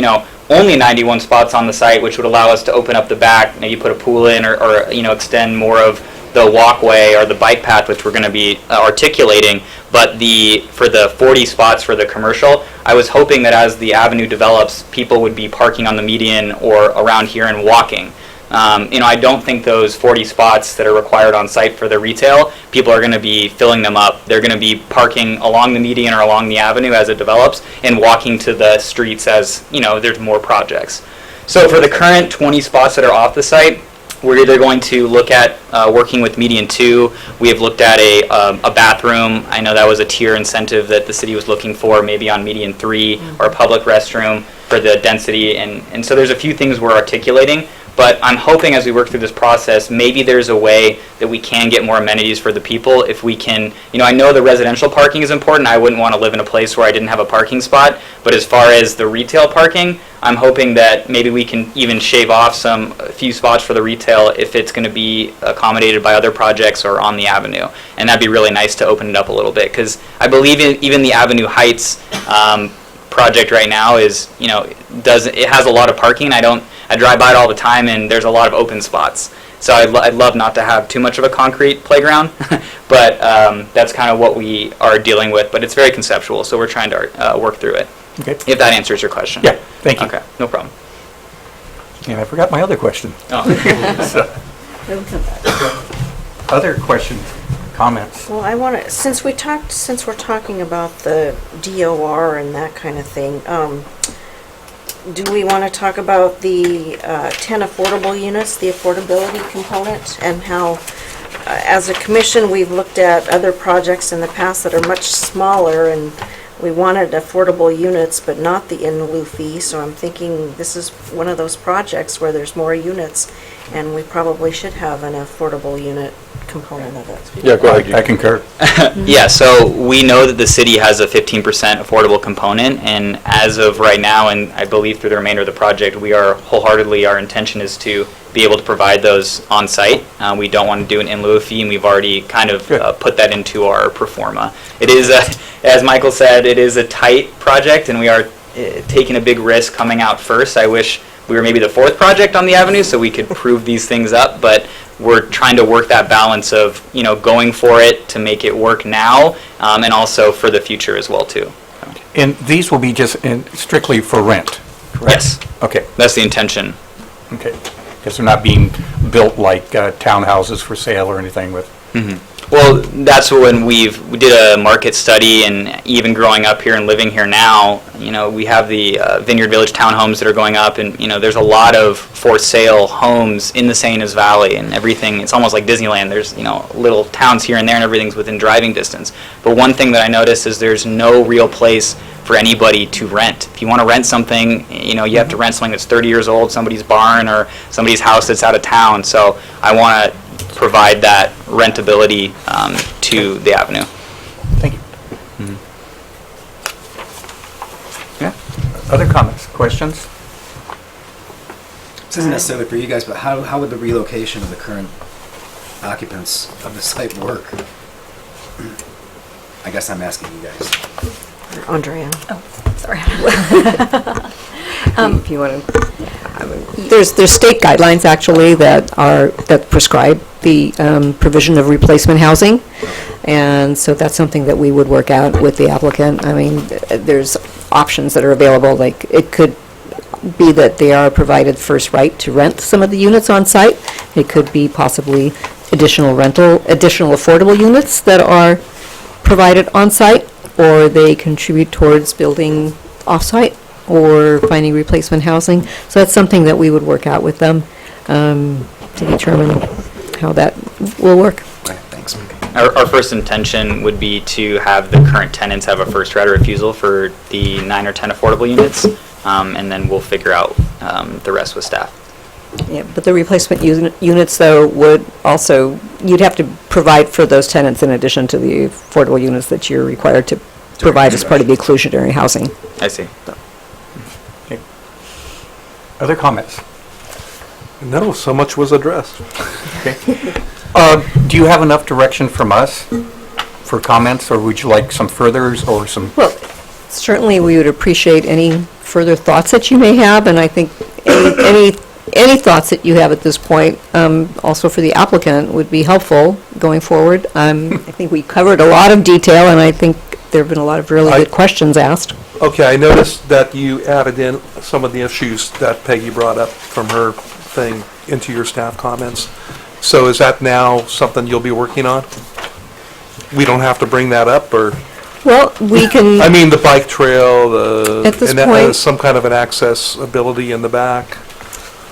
only 91 spots on the site, which would allow us to open up the back, maybe put a pool in, or extend more of the walkway or the bike path, which we're going to be articulating. But for the 40 spots for the commercial, I was hoping that as the avenue develops, people would be parking on the median or around here and walking. I don't think those 40 spots that are required on site for the retail, people are going to be filling them up. They're going to be parking along the median or along the avenue as it develops and walking to the streets as, there's more projects. So for the current 20 spots that are off the site, we're either going to look at working with median 2. We have looked at a bathroom. I know that was a tier incentive that the city was looking for, maybe on median 3, or a public restroom for the density. And so there's a few things we're articulating. But I'm hoping as we work through this process, maybe there's a way that we can get more amenities for the people if we can, I know the residential parking is important. I wouldn't want to live in a place where I didn't have a parking spot. But as far as the retail parking, I'm hoping that maybe we can even shave off a few spots for the retail if it's going to be accommodated by other projects or on the avenue. And that'd be really nice to open it up a little bit, because I believe even the Avenue Heights project right now is, it has a lot of parking. I drive by it all the time, and there's a lot of open spots. So I'd love not to have too much of a concrete playground, but that's kind of what we are dealing with. But it's very conceptual, so we're trying to work through it. Okay. If that answers your question. Yeah, thank you. Okay, no problem. And I forgot my other question. Oh. Other questions, comments? Well, I want to, since we're talking about the DOR and that kind of thing, do we want to talk about the 10 affordable units, the affordability component, and how, as a commission, we've looked at other projects in the past that are much smaller, and we wanted affordable units, but not the in-lieu fee, so I'm thinking this is one of those projects where there's more units, and we probably should have an affordable unit component of it. Yeah, go ahead. I concur. Yeah, so we know that the city has a 15% affordable component, and as of right now, and I believe through the remainder of the project, we are wholeheartedly, our intention is to be able to provide those on site. We don't want to do an in lieu fee, and we've already kind of put that into our pro forma. It is, as Michael said, it is a tight project, and we are taking a big risk coming out first. I wish we were maybe the 4th project on the avenue so we could prove these things up, but we're trying to work that balance of, going for it to make it work now, and also for the future as well, too. And these will be just strictly for rent, correct? Yes. Okay, That's the intention. okay. Because they're not being built like townhouses for sale or anything with... Well, that's when we did a market study, and even growing up here and living here now, we have the Vineyard Village townhomes that are going up, and there's a lot of for sale homes in the San Ynez Valley and everything. It's almost like Disneyland. There's little towns here and there, and everything's within driving distance. But one thing that I noticed is there's no real place for anybody to rent. If you want to rent something, you have to rent something that's 30 years old, somebody's barn or somebody's house that's out of town. So I want to provide that rentability to the avenue. Thank you. Yeah. Other comments, questions? This isn't necessarily for you guys, but how would the relocation of the current occupants of the site work? I guess I'm asking you guys. Andrea. Sorry. If you want to, there's state guidelines actually that prescribe the provision of replacement housing, and so that's something that we would work out with the applicant. I mean, there's options that are available, like it could be that they are provided first right to rent some of the units on site. It could be possibly additional affordable units that are provided on site, or they contribute towards building off-site or finding replacement housing. So that's something that we would work out with them to determine how that will work. Okay, thanks. Our first intention would be to have the current tenants have a first right of refusal for the 9 or 10 affordable units, and then we'll figure out the rest with staff. Yeah, but the replacement units, though, would also, you'd have to provide for those tenants in addition to the affordable units that you're required to provide as part of the inclusionary housing. I see. Okay. Other comments? No, so much was addressed. Okay. Do you have enough direction from us for comments, or would you like some furthers or some? Well, certainly we would appreciate any further thoughts that you may have, and I think any thoughts that you have at this point, also for the applicant, would be helpful going forward. I think we covered a lot of detail, and I think there have been a lot of really good questions asked. Okay, I noticed that you added in some of the issues that Peggy brought up from her thing. into your staff comments. So is that now something you'll be working on? We don't have to bring that up, or, Well, we can. I mean, the bike trail, At this and point- some kind of an accessibility in the back?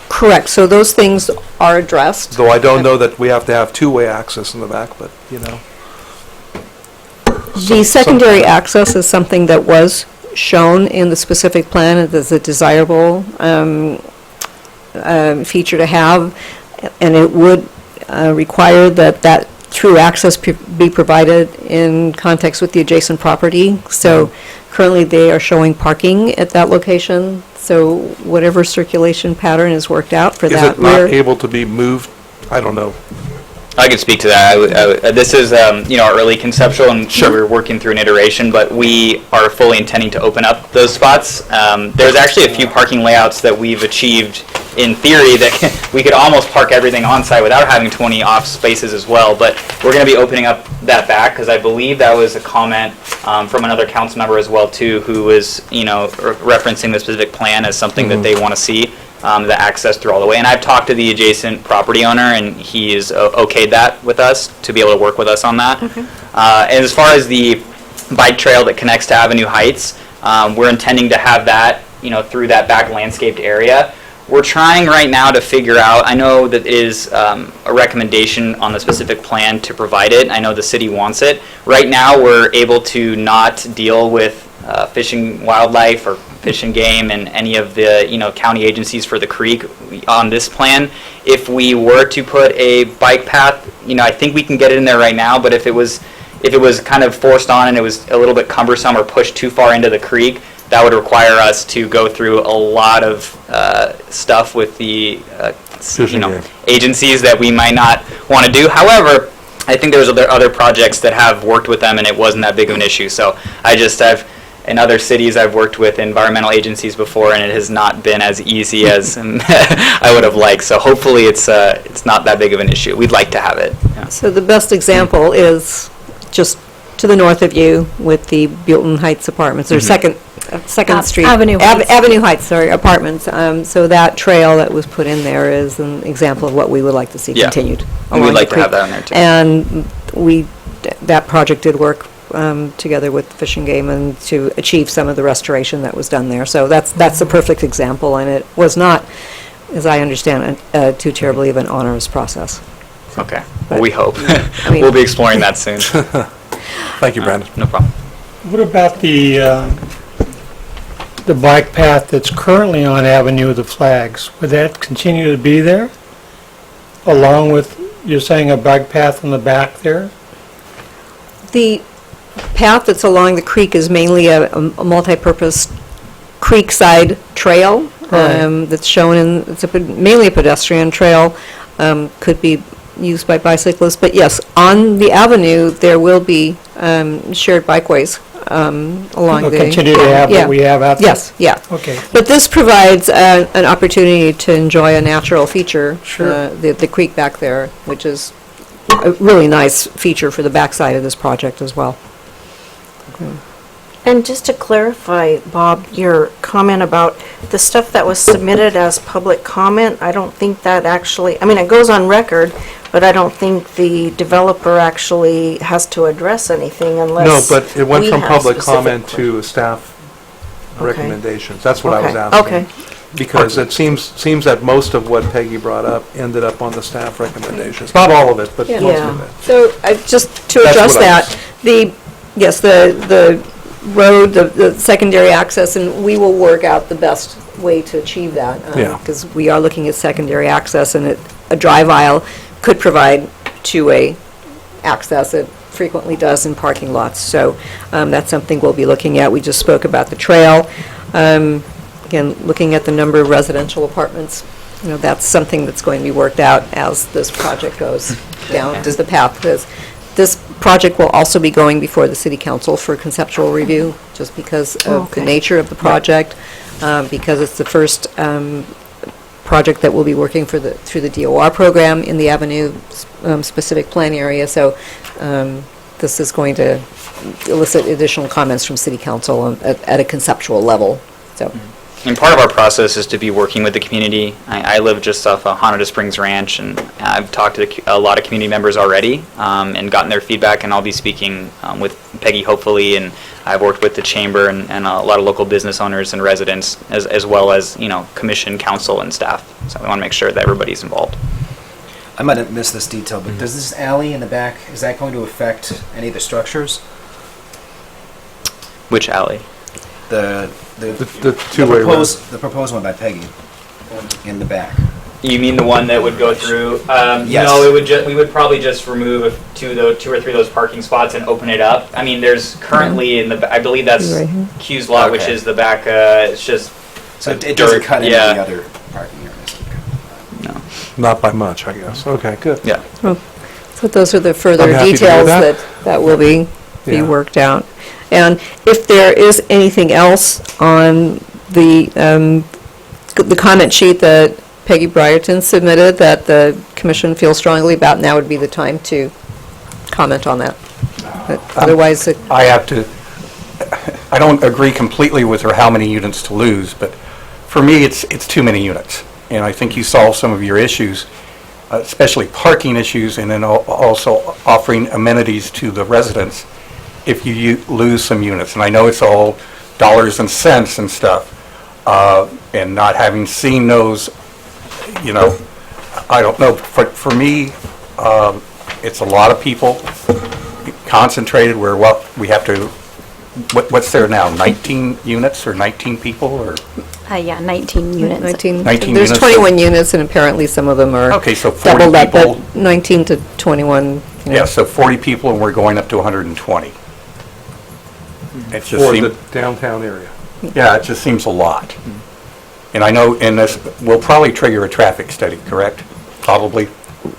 Correct, so those things are addressed. Though I don't know that we have to have two-way access in the back, but, you know. The secondary access is something that was shown in the specific plan as a desirable feature to have, and it would require that through access be provided in context with the adjacent property. So currently, they are showing parking at that location, so whatever circulation pattern is worked out for Is that it not rear. able to be moved? I don't know. I could speak to that. This is, our early conceptual, and we're working through an iteration, but we are fully intending to open up those spots. There's actually a few parking layouts that we've achieved in theory that we could almost park everything on site without having 20 off spaces as well, but we're going to be opening up that back, because I believe that was a comment from another council member as well too, who was, referencing the specific plan as something that they want to see. The access through all the way. And I've talked to the adjacent property owner, and he is okayed that with us to be able to work with us on that. And as far as the bike trail that connects to Avenue Heights, we're intending to have that, through that back landscaped area. We're trying right now to figure out, I know that is a recommendation on the specific plan to provide it. I know the city wants it. Right now, we're able to not deal with fishing wildlife or fish and game and any of the county agencies for the creek on this plan. If we were to put a bike path, I think we can get it in there right now, but if it was kind of forced on and it was a little bit cumbersome or pushed too far into the creek, that would require us to go through a lot of stuff with the agencies that we might not want to do. However, I think there's other projects that have worked with them and it wasn't that big of an issue. So I've in other cities I've worked with environmental agencies before, and it has not been as easy as I would have liked. So hopefully it's not that big of an issue. We'd like to have it. Yeah. So the best example is just to the north of you with the Buellton Heights apartments, or Second Street. Avenue Heights. Avenue Heights, sorry, apartments. So that trail that was put in there is an example of what we would like to see Yeah. continued. And we'd along like the to have creek. that in there too. And that project did work together with Fish and Game and to achieve some of the restoration that was done there. So that's a perfect example, and it was not, as I understand it, too terribly of an onerous process. Okay. Well, we hope. mean- We'll be exploring that soon. Thank you, Brandon. No problem. What about the bike path that's currently on Avenue of the Flags? Would that continue to be there? Along with, you're saying a bike path in the back there? The path that's along the creek is mainly a multi-purpose creekside trail Right. that's shown in, mainly a pedestrian trail, could be used by bicyclists. But yes, on the avenue, there will be shared bikeways along We'll the... continue to have Yeah. what we have out there? Yes, yeah. Okay. But this provides an opportunity to enjoy a natural feature. Sure. The creek back there, which is a really nice feature for the backside of this project as well. And just to clarify, Bob, your comment about the stuff that was submitted as public comment, I don't think that actually, it goes on record, but I don't think the developer actually has to address anything No, unless but it went we from have public specific comment questions. to staff Okay. recommendations. That's what I was Okay, asking. okay. Because it seems that most of what Peggy brought up ended up on the staff recommendations. Not all of it, but most Yeah. of it. So, just to That's address what I that, the road, the secondary access, and we will work out the best way to achieve that. Yeah. Because we are looking at secondary access, and a drive aisle could provide two-way access. It frequently does in parking lots. So that's something we'll be looking at. We just spoke about the trail. Again, looking at the number of residential apartments, that's something that's going to be worked out as this project goes down the path. Because this project will also be going before the city council for conceptual review, just because of the Okay. nature of the project, because it's the first project that we'll be working through the DOR program in the Avenue specific plan area. So this is going to elicit additional comments from city council at a conceptual level. So And part of our process is to be working with the community. I live just off of Hanada Springs Ranch, and I've talked to a lot of community members already and gotten their feedback, and I'll be speaking with Peggy hopefully, and I've worked with the chamber and a lot of local business owners and residents, as well as, commission, council, and staff. So we want to make sure that everybody's involved. I might have missed this detail, but does this alley in the back, is that going to affect any of the structures? Which alley? The two-way road. the proposed one by Peggy in the back. You mean the one that would go through? Yes. No, we would probably just remove two or three of those parking spots and open it up. I mean, there's currently I believe that's Right here. Q's lot, which Okay. is the back. It's just So it dirt, doesn't cut into yeah. the other parking areas? No. Not by much, I guess. Okay, good. Yeah. So those are the further I'm happy to hear details that. that will be Yeah. worked out. And if there is anything else on the comment sheet that Peggy Brierton submitted that the commission feels strongly about, now would be the time to comment on that. But otherwise, I don't agree completely with her how many units to lose, but for me, it's too many units. And I think you solve some of your issues, especially parking issues, and then also offering amenities to the residents if you lose some units. And I know it's all dollars and cents and stuff, and not having seen those, I don't know. For me, it's a lot of people concentrated where we have to, what's there now, 19 units or 19 people or? Yeah, 19 units. 19, 19 there's units. 21 units, and apparently some of them are Okay, so 40 doubled up, people. but 19 to 21. Yeah, so 40 people and we're going up to 120. It just For seems, the downtown area. yeah, it just seems a lot. And I know in this, we'll probably trigger a traffic study, correct? Probably?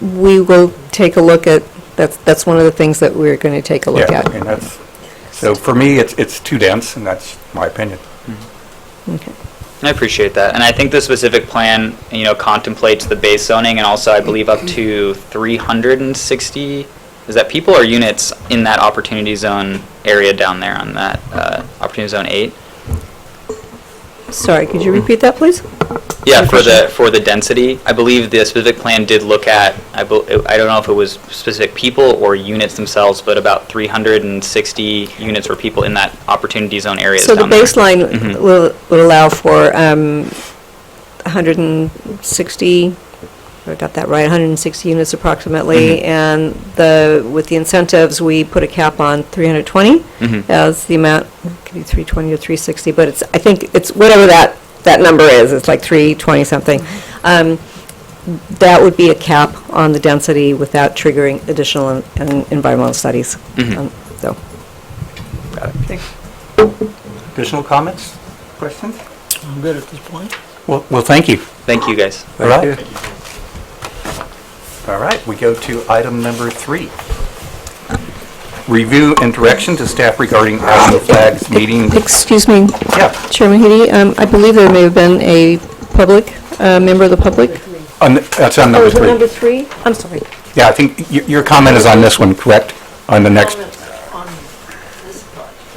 We will take a look at, that's one of the things that we're going to take a look Yeah, at. and that's, so for me, it's too dense, and that's my opinion. Okay. I appreciate that, and I think the specific plan, contemplates the base zoning and also, I believe, up to 360. Is that people or units in that opportunity zone area down there on that opportunity zone 8? Sorry, could you repeat that, please? Yeah, for the density, I believe the specific plan did look at, I don't know if it was specific people or units themselves, but about 360 units or people in that opportunity zone area. So the down there. baseline will allow for 160, I got that right, 160 units approximately, and with the incentives, we put a cap on 320 as the amount. It could be 320 or 360, but I think it's whatever that number is. It's like 320 something. That would be a cap on the density without triggering additional environmental studies. So. Got it. Additional comments, questions? I'm good at this point. Well, thank you. Thank you, guys. All right. All right, we go to item number 3. Review and direction to staff regarding Action Flags meeting. Excuse me, Yeah, Chairman Heady, I believe there may have been a member of the public. that's on number 3. Number 3? I'm sorry. Yeah, I think your comment is on this one, correct? On the next,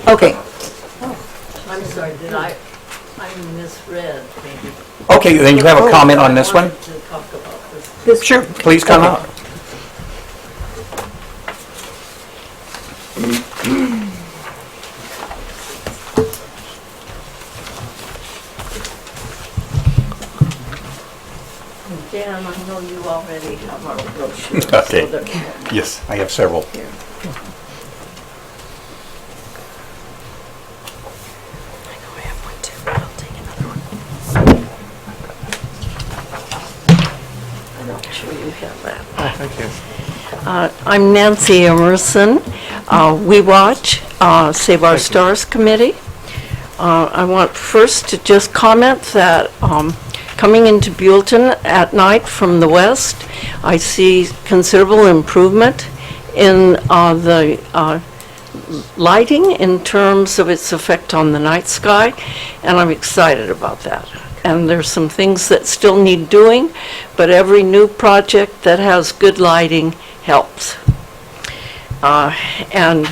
Okay. I'm sorry, I misread maybe. okay, then you have a comment on this one? I wanted to talk about this. Sure, please come out. Dan, I know you already have our brochure. Okay. So there- Yes, I have several. I'm sure you have that. Thank you. I'm Nancy Emerson. We Watch, Save Our Stars Committee. I want first to just comment that coming into Buellton at night from the west, I see considerable improvement in the lighting in terms of its effect on the night sky, and I'm excited about that. And there's some things that still need doing, but every new project that has good lighting helps. And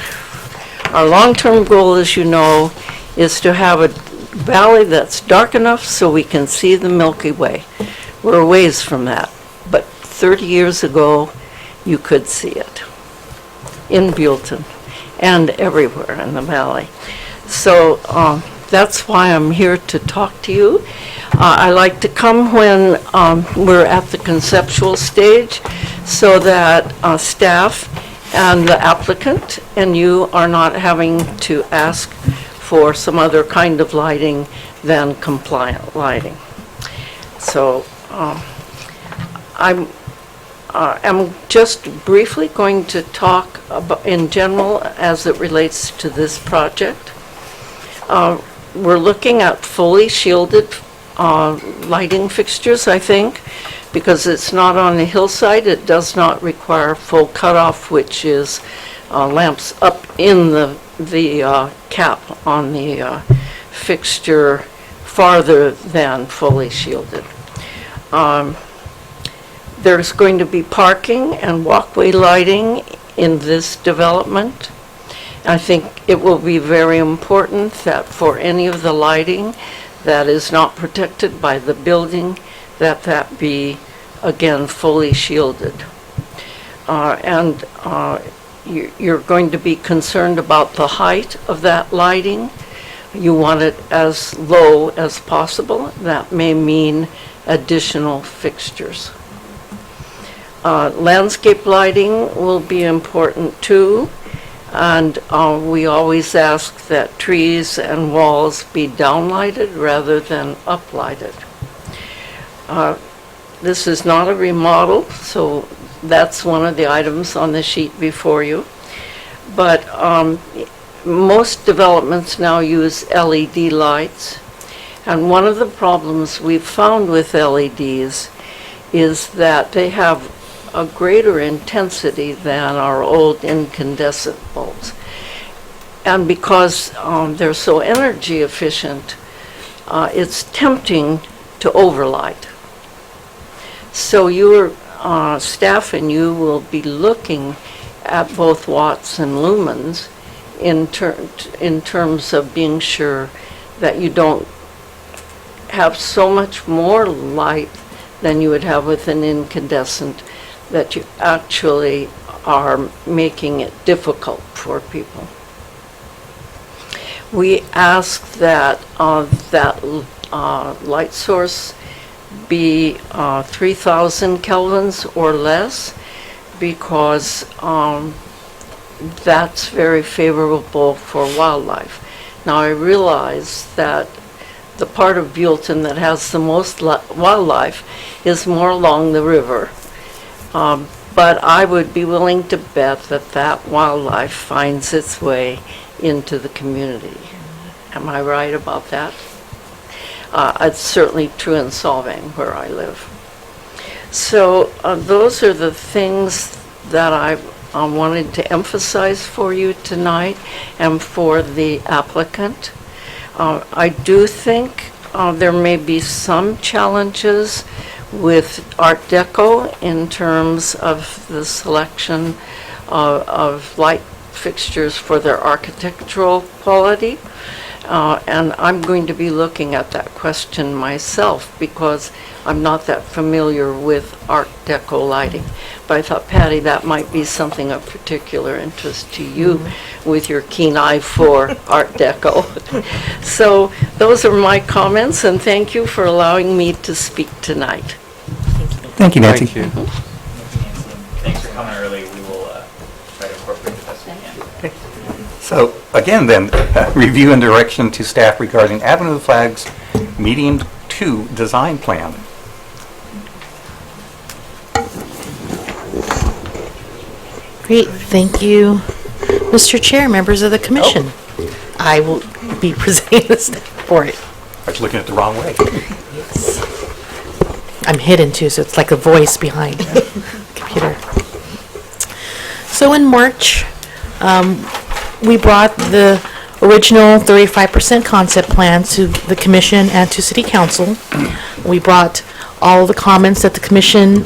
our long-term goal, as you know, is to have a valley that's dark enough so we can see the Milky Way. We're a ways from that, but 30 years ago, you could see it in Buellton and everywhere in the valley. So that's why I'm here to talk to you. I like to come when we're at the conceptual stage so that staff and the applicant and you are not having to ask for some other kind of lighting than compliant lighting. So I'm just briefly going to talk about in general as it relates to this project. We're looking at fully shielded lighting fixtures, I think, because it's not on the hillside. It does not require full cutoff, which is lamps up in the cap on the fixture farther than fully shielded. There's going to be parking and walkway lighting in this development. I think it will be very important that for any of the lighting that is not protected by the building, that be, again, fully shielded. You're going to be concerned about the height of that lighting. You want it as low as possible. That may mean additional fixtures. Landscape lighting will be important too, and we always ask that trees and walls be downlighted rather than uplighted. This is not a remodel, so that's one of the items on the sheet before you. But most developments now use LED lights, and one of the problems we've found with LEDs is that they have a greater intensity than our old incandescent bulbs. And because they're so energy efficient, it's tempting to overlight. So your staff and you will be looking at both watts and lumens in terms of being sure that you don't have so much more light than you would have with an incandescent, that you actually are making it difficult for people. We ask that light source be 3,000 kelvins or less, because that's very favorable for wildlife. Now I realize that the part of Buellton that has the most wildlife is more along the river. But I would be willing to bet that wildlife finds its way into the community. Am I right about that? It's certainly true in Solvang, where I live. So those are the things that I wanted to emphasize for you tonight and for the applicant. I do think there may be some challenges with Art Deco in terms of the selection of light fixtures for their architectural quality. And I'm going to be looking at that question myself because I'm not that familiar with Art Deco lighting. But I thought, Patty, that might be something of particular interest to you with your keen eye for Art Deco. So those are my comments, and thank you for allowing me to speak tonight. Thank you, Nancy. Thank you. Thanks for coming early. We will try to incorporate the best we can. So again then, review and direction to staff regarding Avenue of Flags Medium 2 design plan. Great, thank you, Mr. Chair, members of the commission. I will be presenting this for it. I was looking at the wrong way. Yes. I'm hidden too, so it's like a voice behind the computer. So in March, we brought the original 35% concept plan to the commission and to city council. We brought all the comments that the commission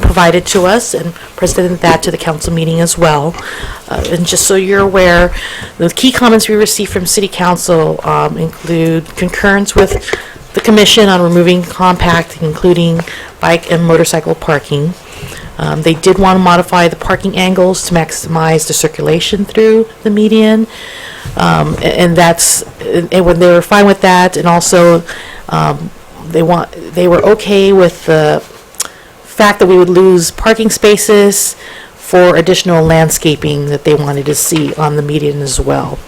provided to us and presented that to the council meeting as well. And just so you're aware, the key comments we received from city council include concurrence with the commission on removing compact, including bike and motorcycle parking. They did want to modify the parking angles to maximize the circulation through the median. And when they were fine with that, and also they were okay with the fact that we would lose parking spaces for additional landscaping that they wanted to see on the median as well.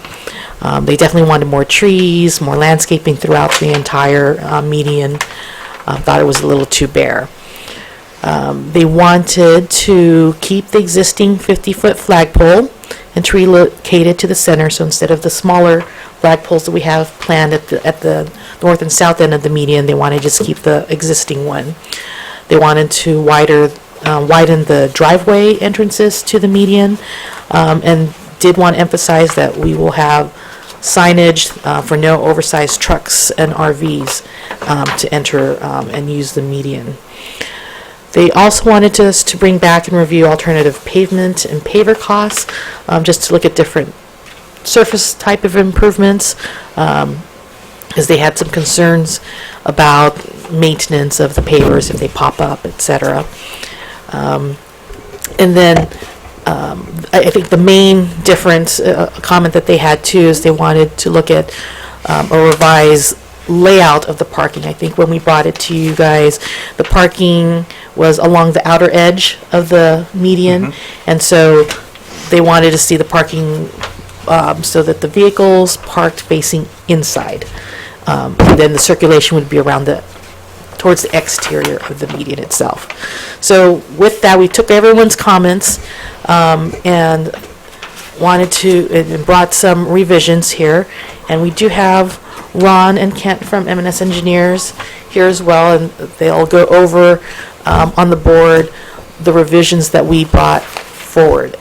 They definitely wanted more trees, more landscaping throughout the entire median. Thought it was a little too bare. They wanted to keep the existing 50-foot flagpole and to relocate it to the center. So instead of the smaller flagpoles that we have planned at the north and south end of the median, they wanted to just keep the existing one. They wanted to widen the driveway entrances to the median, and did want to emphasize that we will have signage for no oversized trucks and RVs to enter and use the median. They also wanted us to bring back and review alternative pavement and paver costs, just to look at different surface type of improvements, as they had some concerns about maintenance of the pavers if they pop up, etc. And then I think the main difference, comment that they had too, is they wanted to look at a revised layout of the parking. I think when we brought it to you guys, the parking was along the outer edge of the median, and so they wanted to see the parking so that the vehicles parked facing inside. And then the circulation would be around towards the exterior of the median itself. So with that, we took everyone's comments and wanted to, and brought some revisions here. And we do have Ron and Kent from M&S Engineers here as well, and they'll go over on the board the revisions that we brought forward.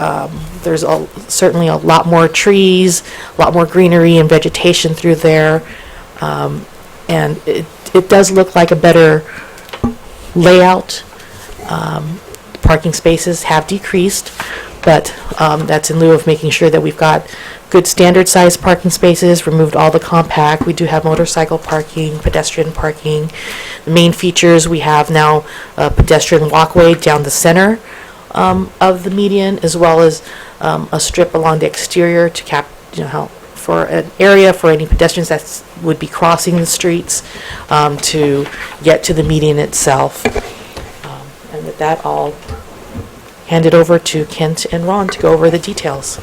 There's certainly a lot more trees, a lot more greenery and vegetation through there, and it does look like a better layout. Parking spaces have decreased, but that's in lieu of making sure that we've got good standard size parking spaces, removed all the compact. We do have motorcycle parking, pedestrian parking. The main features, we have now a pedestrian walkway down the center of the median, as well as a strip along the exterior to help for an area for any pedestrians that would be crossing the streets to get to the median itself. And with that, I'll hand it over to Kent and Ron to go over the details.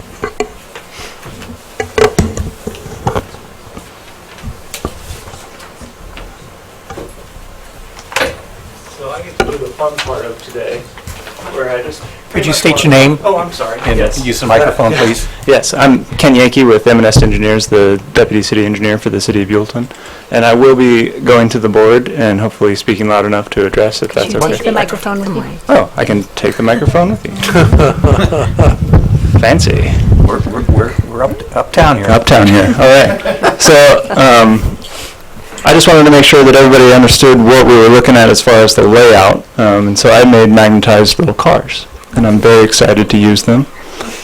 So I get to do the fun part of today, where I just... Could you state your name? Oh, I'm sorry. And Yes. use the microphone, please. Yes, I'm Ken Yankee with M&S Engineers, the Deputy City Engineer for the City of Buellton. And I will be going to the board and hopefully speaking loud enough to address if that's Take okay. the microphone with you. Oh, I can take the microphone with you. Fancy. We're uptown here. Uptown here, all right. So, I just wanted to make sure that everybody understood what we were looking at as far as the layout. And so I made magnetized little cars, and I'm very excited to use them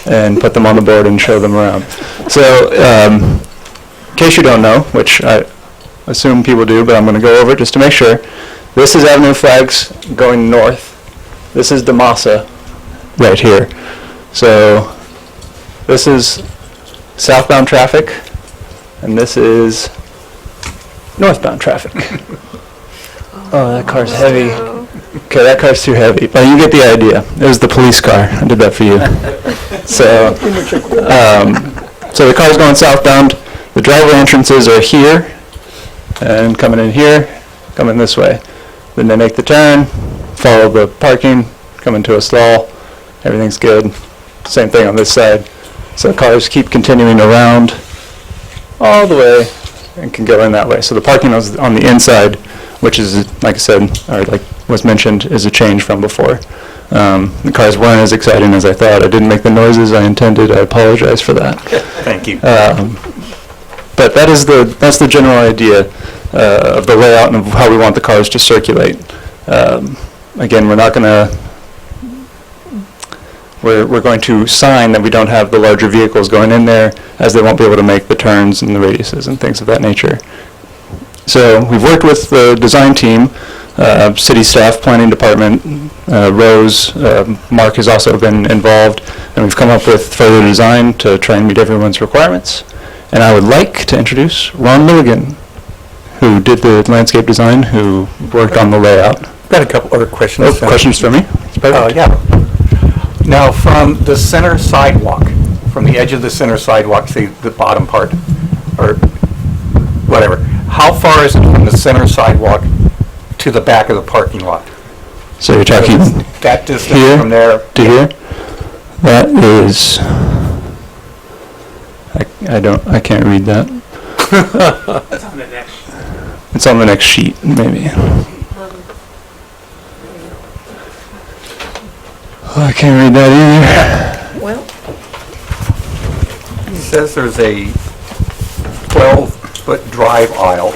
and put them on the board and show them around. So, in case you don't know, which I assume people do, but I'm going to go over it just to make sure. This is Avenue Flags going north. This is DeMassa right here. So this is southbound traffic, and this is northbound traffic. Oh, that car's heavy. Okay, that car's too heavy. But you get the idea. It was the police car. I did that for you. So, so the car's going southbound. The driveway entrances are here, and coming in here, coming this way. Then they make the turn, follow the parking, come into a stall. Everything's good. Same thing on this side. So cars keep continuing around all the way and can go in that way. So the parking is on the inside, which is, like I said, or like was mentioned, is a change from before. The cars weren't as exciting as I thought. I didn't make the noises I intended. I apologize for that. Thank you. But that's the general idea of the layout and of how we want the cars to circulate. Again, we're not going to, we're going to sign that we don't have the larger vehicles going in there, as they won't be able to make the turns and the radiuses and things of that nature. So we've worked with the design team, city staff, planning department, Rose, Mark has also been involved, and we've come up with further design to try and meet everyone's requirements. And I would like to introduce Ron Milligan, who did the landscape design, who worked on the layout. Got a couple other questions. Oh, questions for me? Yeah. Now, from the center sidewalk, from the edge of the center sidewalk, say the bottom part, or whatever, how far is it from the center sidewalk to the back of the parking lot? So you're talking that distance here from there to here? That is, I can't read that. It's on the next. It's on the next sheet, maybe. Oh, I can't read that either. Well, It says there's a 12-foot drive aisle.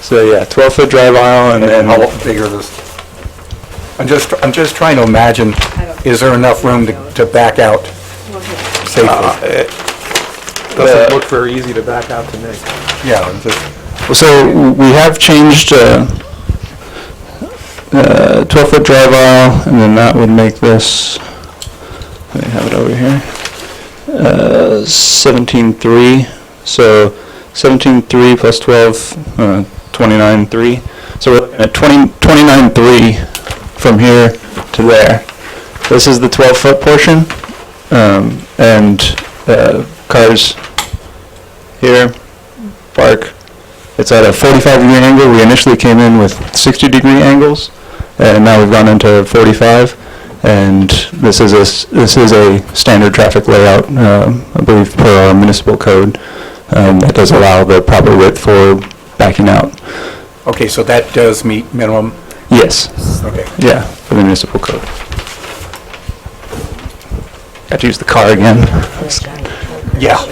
So yeah, 12-foot drive aisle, and then how big are this? I'm just trying to imagine, is there enough room to back out safely? It doesn't look very easy to back out to me. Yeah, I'm just, So we have changed 12-foot drive aisle, and then that would make this, let me have it over here, 17.3. So 17.3 plus 12, 29.3. So we're looking at 29.3 from here to there. This is the 12-foot portion, and cars here park. It's at a 45-degree angle. We initially came in with 60-degree angles, and now we've gone into 45. And this is a standard traffic layout, I believe, per our municipal code, that does allow the proper width for backing out. okay, so that does meet minimum? Yes. Okay. Yeah, for the municipal code. Got to use the car again. Yeah.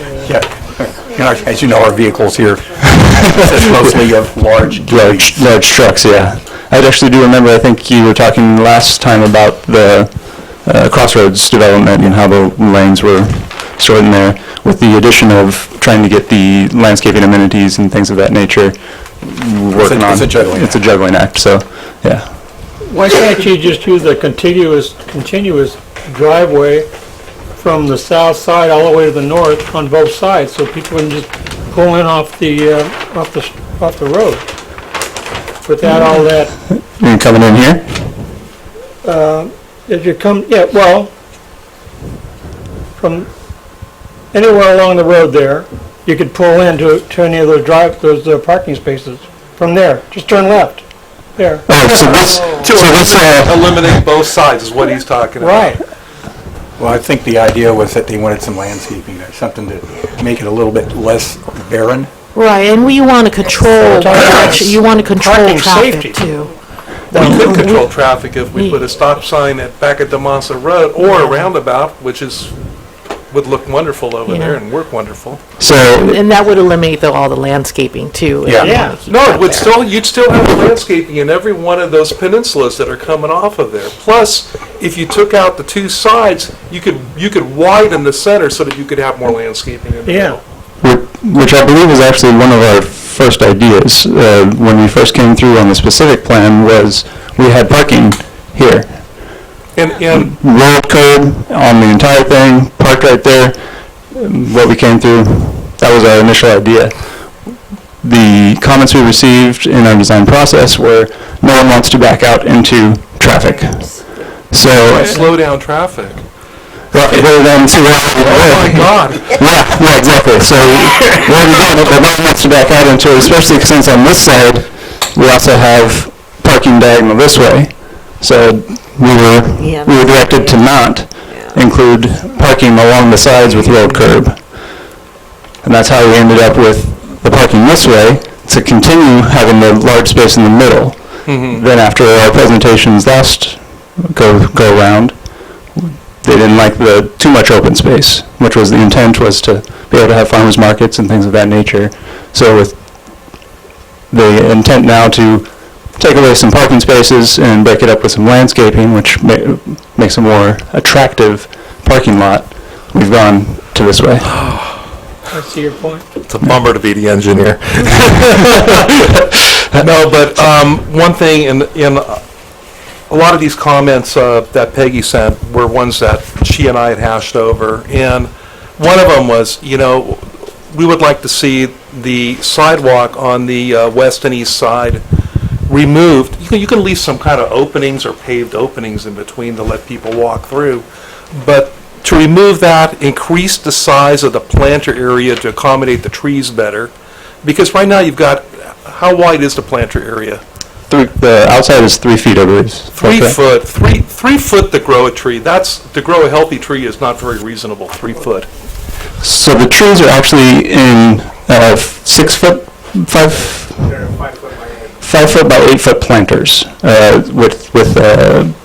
You know, as you know, our vehicles here consist mostly of large trucks, yeah. I actually do remember, I think you were talking last time about the Crossroads development and how the lanes were stored in there. With the addition of trying to get the landscaping amenities and things of that nature, we're working on. It's a juggling act, so, yeah. Why can't you just use a continuous driveway from the south side all the way to the north on both sides, so people can just pull in off the road without all that? You coming in here? If you come, yeah, well, from anywhere along the road there, you could pull into any of those parking spaces from there. Just turn left. There. Oh, so this Eliminate both sides is what he's talking about. Right. Well, I think the idea was that they wanted some landscaping or something to make it a little bit less barren. right, and you want to control, you want to control Parking traffic safety. too. We could control traffic if we put a stop sign back at DeMassa Road or a roundabout, which would look wonderful over Yeah. there and work wonderful. So, And that would eliminate all the landscaping too. if Yeah. you Yeah. wanna keep No, that it would there. you'd still have landscaping in every one of those peninsulas that are coming off of there. Plus, if you took out the two sides, you could widen the center so that you could have more landscaping in the Yeah. middle. which I believe is actually one of our first ideas, when we first came through on the specific plan, was we had parking here. And Road curb on the entire thing, parked right there. What we came through, that was our initial idea. The comments we received in our design process were, no one wants to back out into traffic. So, slow down traffic. rather than to Oh my God. Yeah, exactly. So we're doing it, but no one wants to back out into it, especially since on this side, we also have parking diagonal this way. So we were directed to not include parking along the sides with road curb. And that's how we ended up with the parking this way, to continue having the large space in the middle. Then after our presentations last go around, they didn't like the too much open space, which was the intent, was to be able to have farmers markets and things of that nature. So with the intent now to take away some parking spaces and break it up with some landscaping, which makes a more attractive parking lot, we've gone to this way. I see your point. It's a bummer to be the engineer. No, but one thing, in a lot of these comments that Peggy sent were ones that she and I had hashed over, and one of them was, we would like to see the sidewalk on the west and east side removed. You can leave some kind of openings or paved openings in between to let people walk through, but to remove that, increase the size of the planter area to accommodate the trees better, because right now you've got, how wide is the planter area? The outside is 3 feet, I believe. 3 foot. 3 foot to grow a tree. To grow a healthy tree is not very reasonable. 3 foot. So the trees are actually in 6 foot, 5 foot by 8 foot planters with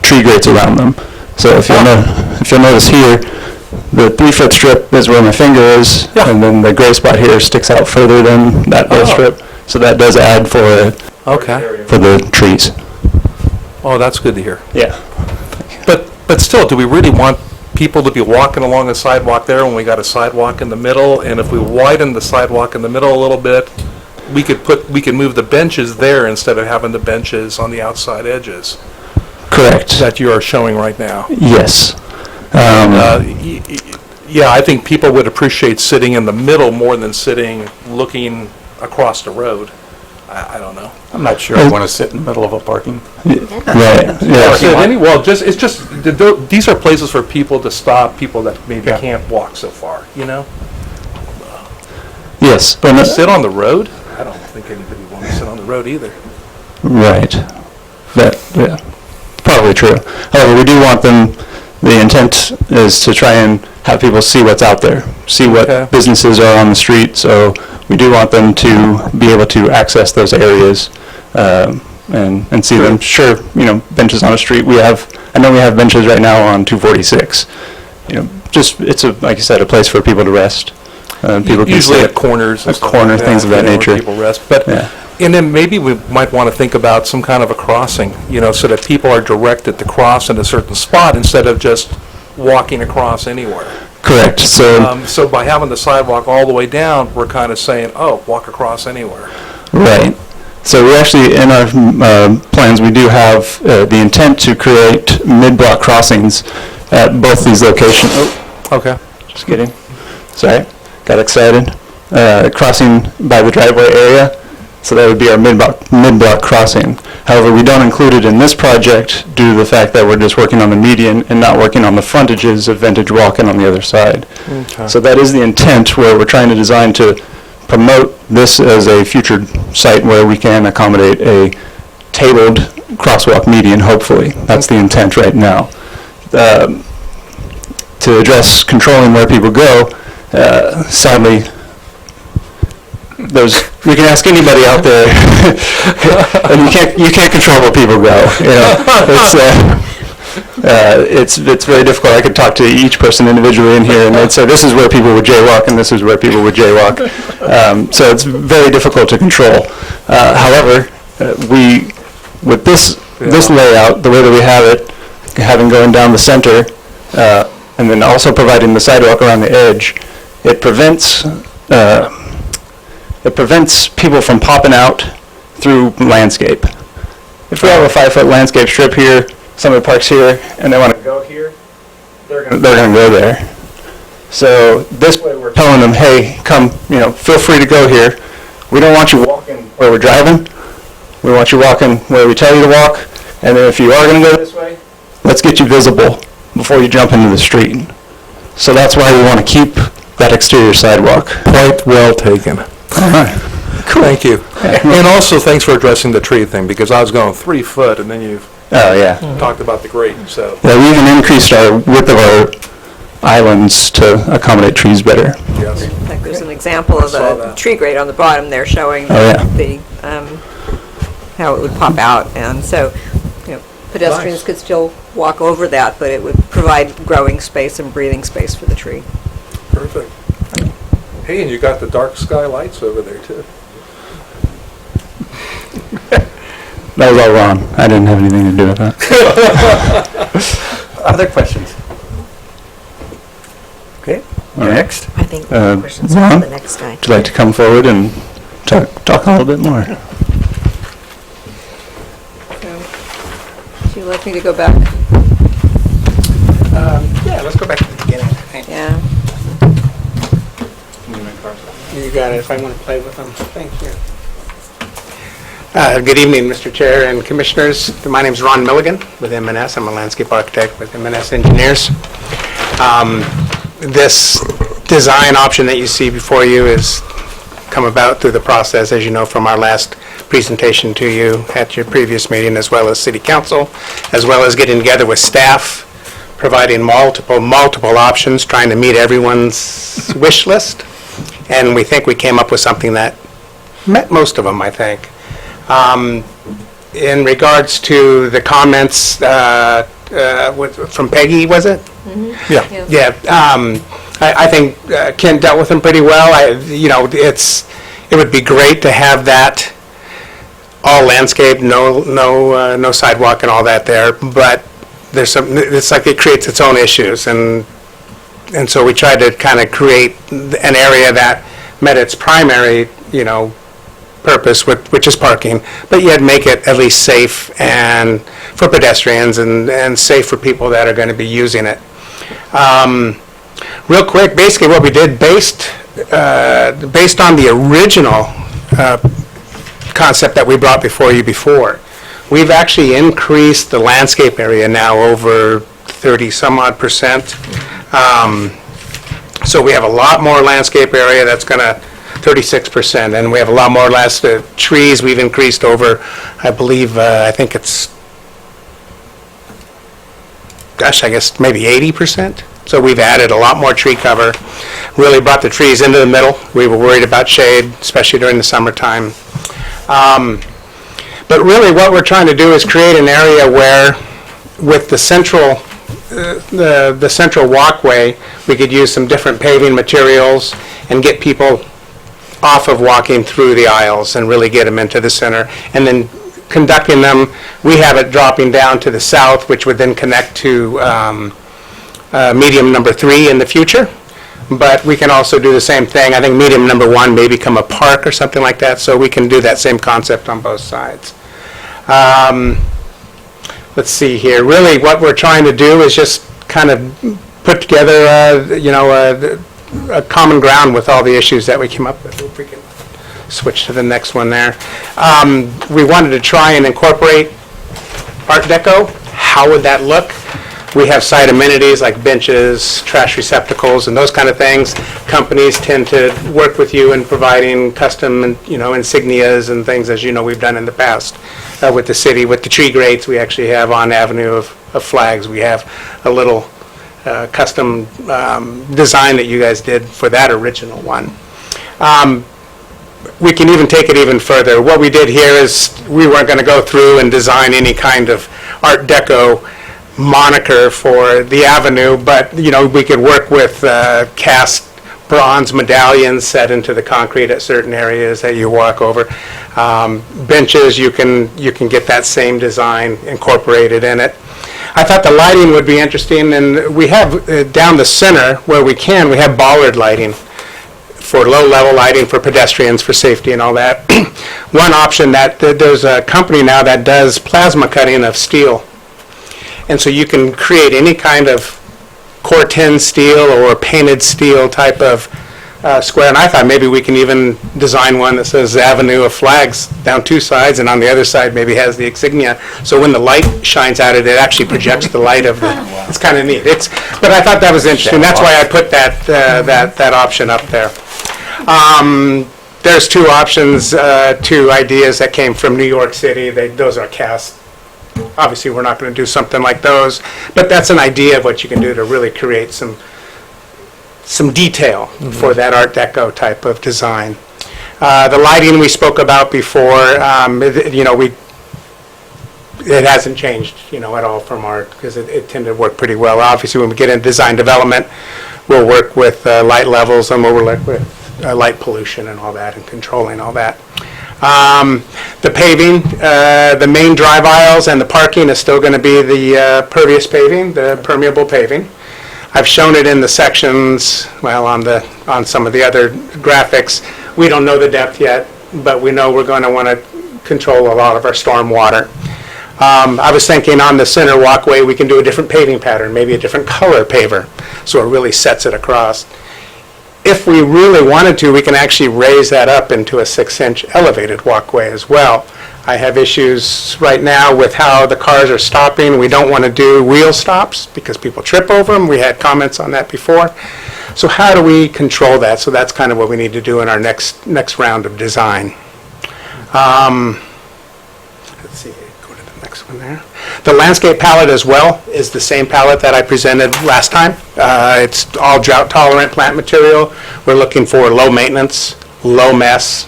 tree grates around them. So if you'll notice here, the 3 foot strip is where my finger is, and then the gray spot here sticks out further than that other strip. So that does add for the trees. Oh, that's good to hear. Yeah. But still, do we really want people to be walking along the sidewalk there when we got a sidewalk in the middle? And if we widen the sidewalk in the middle a little bit, we could move the benches there instead of having the benches on the outside edges. Correct. That you are showing right now. Yes. Yeah, I think people would appreciate sitting in the middle more than sitting looking across the road. I don't know. I'm not sure I want to sit in the middle of a parking. Right. Yeah. Well, these are places for people to stop, people that maybe can't walk so far, Yes. But sit on the road? I don't think anybody wants to sit on the road either. Right. Probably true. However, we do want them, the intent is to try and have people see what's out there, see what businesses are on the street, so we do want them to be able to access those areas and see them. Sure, benches on a street, I know we have benches right now on 246. It's like you said, a place for people to rest. People usually at corners. At corner, things of that nature. People rest. But and then maybe we might want to think about some kind of a crossing, so that people are directed to cross in a certain spot instead of just walking across anywhere. Correct. So by having the sidewalk all the way down, we're kind of saying, walk across anywhere. Right. So we actually, in our plans, we do have the intent to create mid-block crossings at both these locations. Okay. Just kidding. Sorry. Got excited. Crossing by the driveway area. So that would be our mid-block crossing. However, we don't include it in this project due to the fact that we're just working on the median and not working on the frontages of Vintage Walk-In on the other side. Okay. So that is the intent, where we're trying to design to promote this as a future site where we can accommodate a tabled crosswalk median, hopefully. That's the intent right now. To address controlling where people go, sadly, we can ask anybody out there, and you can't control where people go. It's very difficult. I could talk to each person individually in here, and they'd say this is where people would jaywalk, and this is where people would jaywalk. So it's very difficult to control. However, with this layout, the way that we have it, having going down the center, and then also providing the sidewalk around the edge, it prevents people from popping out through landscape. If we have a 5 foot landscape strip here, somebody parks here, and they want to go here, they're going to go there. So this way we're telling them, hey, come, feel free to go here. We don't want you walking where we're driving. We want you walking where we tell you to walk. And then if you are going to go this way, let's get you visible before you jump into the street. So that's why we want to keep that exterior sidewalk. Point well taken. All right. Cool. Thank you. And also, thanks for addressing the tree thing, because I was going 3 foot, and then you talked about the grate. So yeah, we even increased our width of our islands to accommodate trees better. Yes. In fact, there's an example of a tree grate on the bottom there showing how it would pop out, and so pedestrians could still walk over that, but it would provide growing space and breathing space for the tree. Perfect. Hey, and you got the dark sky lights over there too. that was all Ron. I didn't have anything to do with that. Other questions? Okay, All right. next. I think Uh, questions Ron? for the next guy. Would you like to come forward and talk a little bit more? Would you like me to go back? Yeah, let's go back to the beginning, I think. Yeah. You got it, if I want to play with them. Thank you. Good evening, Mr. Chair and Commissioners. My name is Ron Milligan with M&S. I'm a landscape architect with M&S Engineers. This design option that you see before you has come about through the process, as you know, from our last presentation to you at your previous meeting, as well as City Council, as well as getting together with staff, providing multiple options, trying to meet everyone's wish list. And we think we came up with something that met most of them, I think. In regards to the comments from Peggy, was it? Yeah. Yeah, I think Kent dealt with them pretty well. It would be great to have that all landscape, no sidewalk and all that there, but it's like it creates its own issues, and so we tried to kind of create an area that met its primary, purpose, which is parking, but yet make it at least safe and for pedestrians and safe for people that are going to be using it. Real quick, basically what we did based on the original concept that we brought before you before, we've actually increased the landscape area now over 30 some odd %. So we have a lot more landscape area that's going to 36%, and we have a lot more trees. We've increased over, I believe, I think it's, I guess maybe 80%. So we've added a lot more tree cover, really brought the trees into the middle. We were worried about shade, especially during the summertime. But really what we're trying to do is create an area where, with the central walkway, we could use some different paving materials and get people off of walking through the aisles and really get them into the center. And then conducting them, we have it dropping down to the south, which would then connect to medium number 3 in the future. But we can also do the same thing. I think medium number 1 may become a park or something like that, so we can do that same concept on both sides. Let's see here. Really what we're trying to do is just kind of put together, a common ground with all the issues that we came up with. If we can switch to the next one there. We wanted to try and incorporate Art Deco. How would that look? We have site amenities like benches, trash receptacles, and those kind of things. Companies tend to work with you in providing custom, insignias and things, as you know we've done in the past with the city. With the tree grates, we actually have on Avenue of Flags. We have a little custom design that you guys did for that original one. We can even take it even further. What we did here is we weren't going to go through and design any kind of Art Deco moniker for the avenue, but we could work with cast bronze medallions set into the concrete at certain areas that you walk over. Benches, you can get that same design incorporated in it. I thought the lighting would be interesting, and we have down the center where we have bollard lighting for low-level lighting for pedestrians, for safety and all that. One option there's a company now that does plasma cutting of steel. And so you can create any kind of Corten steel or painted steel type of square. And I thought maybe we can even design one that says Avenue of Flags down 2 sides, and on the other side maybe has the insignia. So when the light shines at it, it actually projects the light of the. It's kind of neat. But I thought that was interesting. That's why I put that option up there. There's 2 options, 2 ideas that came from New York City. Those are cast. Obviously, we're not going to do something like those, but that's an idea of what you can do to really create some detail for that Art Deco type of design. The lighting we spoke about before, it hasn't changed, at all from because it tended to work pretty well. Obviously, when we get into design development, we'll work with light levels and we'll work with light pollution and all that and controlling all that. The paving, the main drive aisles and the parking is still going to be the pervious paving, the permeable paving. I've shown it in the sections, well, on some of the other graphics. We don't know the depth yet, but we know we're going to want to control a lot of our storm water. I was thinking on the center walkway, we can do a different paving pattern, maybe a different color paver, so it really sets it across. If we really wanted to, we can actually raise that up into a 6-inch elevated walkway as well. I have issues right now with how the cars are stopping. We don't want to do wheel stops because people trip over them. We had comments on that before. So how do we control that? So that's kind of what we need to do in our next round of design. Let's see, go to the next one there. The landscape palette as well is the same palette that I presented last time. It's all drought tolerant plant material. We're looking for low maintenance, low mess,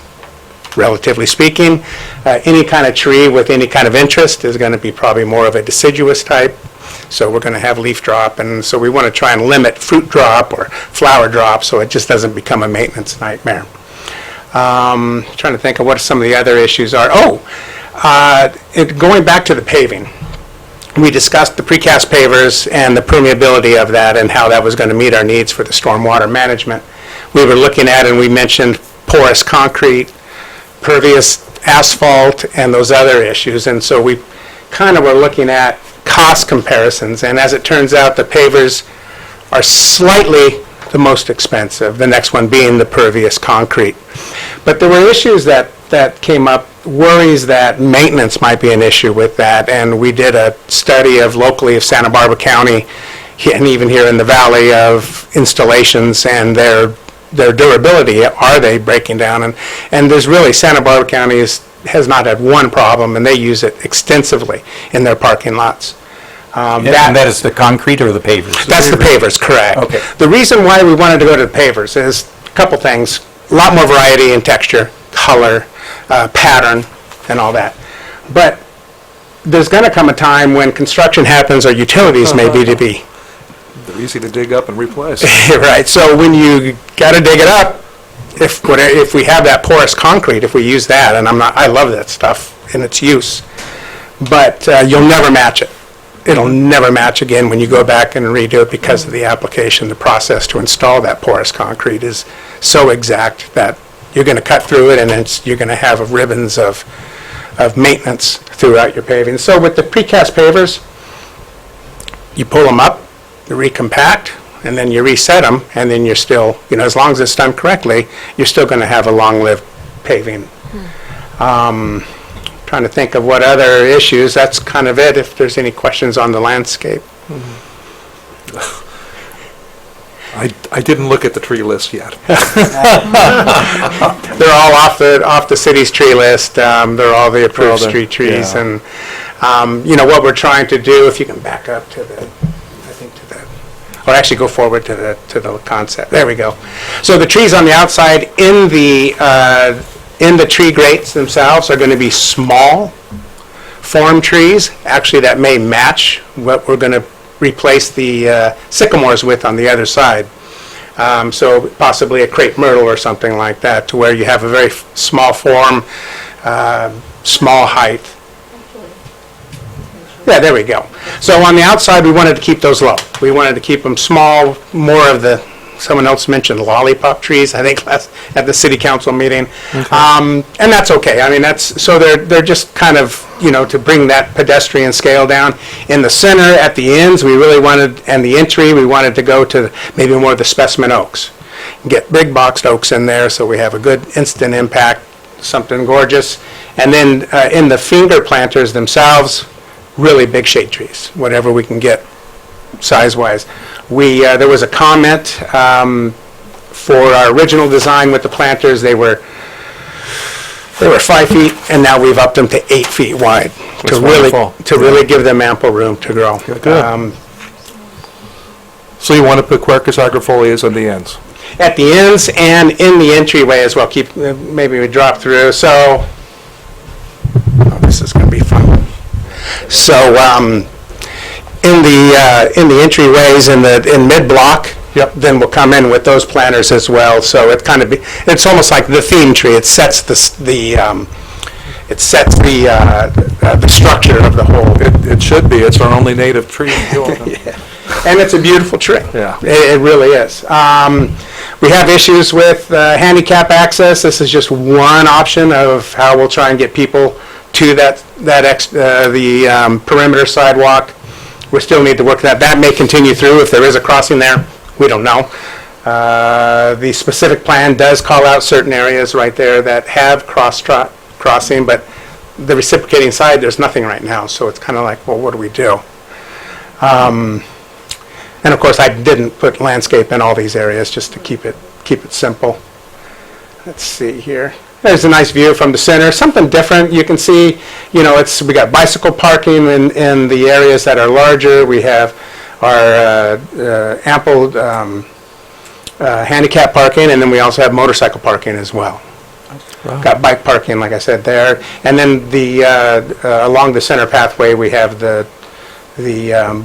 relatively speaking. Any kind of tree with any kind of interest is going to be probably more of a deciduous type. So we're going to have leaf drop, and so we want to try and limit fruit drop or flower drop so it just doesn't become a maintenance nightmare. Trying to think of what some of the other issues are. Going back to the paving, we discussed the precast pavers and the permeability of that and how that was going to meet our needs for the stormwater management. We were looking at, and we mentioned porous concrete, pervious asphalt, and those other issues. And so we kind of were looking at cost comparisons. And as it turns out, the pavers are slightly the most expensive, the next one being the pervious concrete. But there were issues that came up, worries that maintenance might be an issue with that. And we did a study locally of Santa Barbara County, and even here in the valley, of installations and their durability. Are they breaking down? And there's really, Santa Barbara County has not had one problem, and they use it extensively in their parking lots. And that is the concrete or the pavers? That's the pavers, correct. Okay. The reason why we wanted to go to the pavers is a couple things. A lot more variety in texture, color, pattern, and all that. But there's going to come a time when construction happens or utilities may be to be. They're easy to dig up and replace. Right, so when you got to dig it up, if we have that porous concrete, if we use that, and I love that stuff in its use, but you'll never match it. It'll never match again when you go back and redo it because of the application. The process to install that porous concrete is so exact that you're going to cut through it, and you're going to have ribbons of maintenance throughout your paving. So with the precast pavers, you pull them up, you recompact, and then you reset them, and then you're still, as long as it's done correctly, you're still going to have a long-lived paving. Trying to think of what other issues. That's kind of it, if there's any questions on the landscape. I didn't look at the tree list yet. They're all off the city's tree list. They're all the approved street trees. Yeah. And, what we're trying to do, if you can back up to or actually go forward to the concept. There we go. So the trees on the outside in the tree grates themselves are going to be small form trees, actually that may match what we're going to replace the sycamores with on the other side. So possibly a crepe myrtle or something like that, to where you have a very small form, small height. Yeah, there we go. So on the outside, we wanted to keep those low. We wanted to keep them small, more of the, someone else mentioned lollipop trees, I think, at the city council meeting. Okay. And that's okay. I mean, so they're just kind of, to bring that pedestrian scale down. In the center, at the ends, we really wanted, and the entry, we wanted to go to maybe more of the specimen oaks. Get big boxed oaks in there so we have a good instant impact, something gorgeous. And then in the finger planters themselves, really big shade trees, whatever we can get size-wise. There was a comment for our original design with the planters. They were 5 feet, and now we've upped them to 8 feet wide to really give them ample room to grow. Good. So you want to put Quercus agrifolias on the ends? At the ends and in the entryway as well. Maybe we drop through. So this is going to be fun. So in the entryways in mid-block, then we'll come in with those planters as well. So it's almost like the theme tree. It sets the it sets the structure of the whole. It should be. It's our only native tree in Buellton. And it's a beautiful tree. Yeah. It really is. We have issues with handicap access. This is just one option of how we'll try and get people to the perimeter sidewalk. We still need to work that. That may continue through if there is a crossing there. We don't know. The specific plan does call out certain areas right there that have crossing, but the reciprocating side, there's nothing right now. So it's kind of like, well, what do we do? And of course, I didn't put landscape in all these areas just to keep it simple. Let's see here. There's a nice view from the center. Something different. You can see, we got bicycle parking in the areas that are larger. We have our ample handicap parking, and then we also have motorcycle parking as well. Wow. Got bike parking, like I said, there. And then along the center pathway, we have the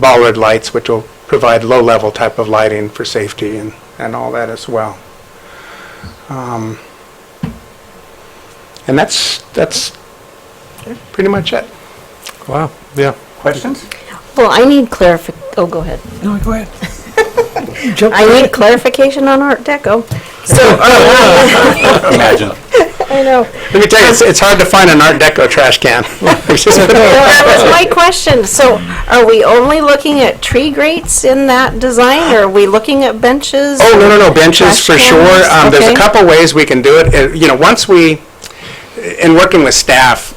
bollard lights, which will provide low-level type of lighting for safety and all that as well. And that's pretty much it. Wow, yeah. Questions? Well, I need go ahead. No, go ahead. I need clarification on Art Deco. So, Imagine. I know. Let me tell you, it's hard to find an Art Deco trash can. That was my question. So, are we only looking at tree grates in that design, or are we looking at benches? Oh, no, benches trash for cans? sure. There's a Okay. couple ways we can do it. Once in working with staff,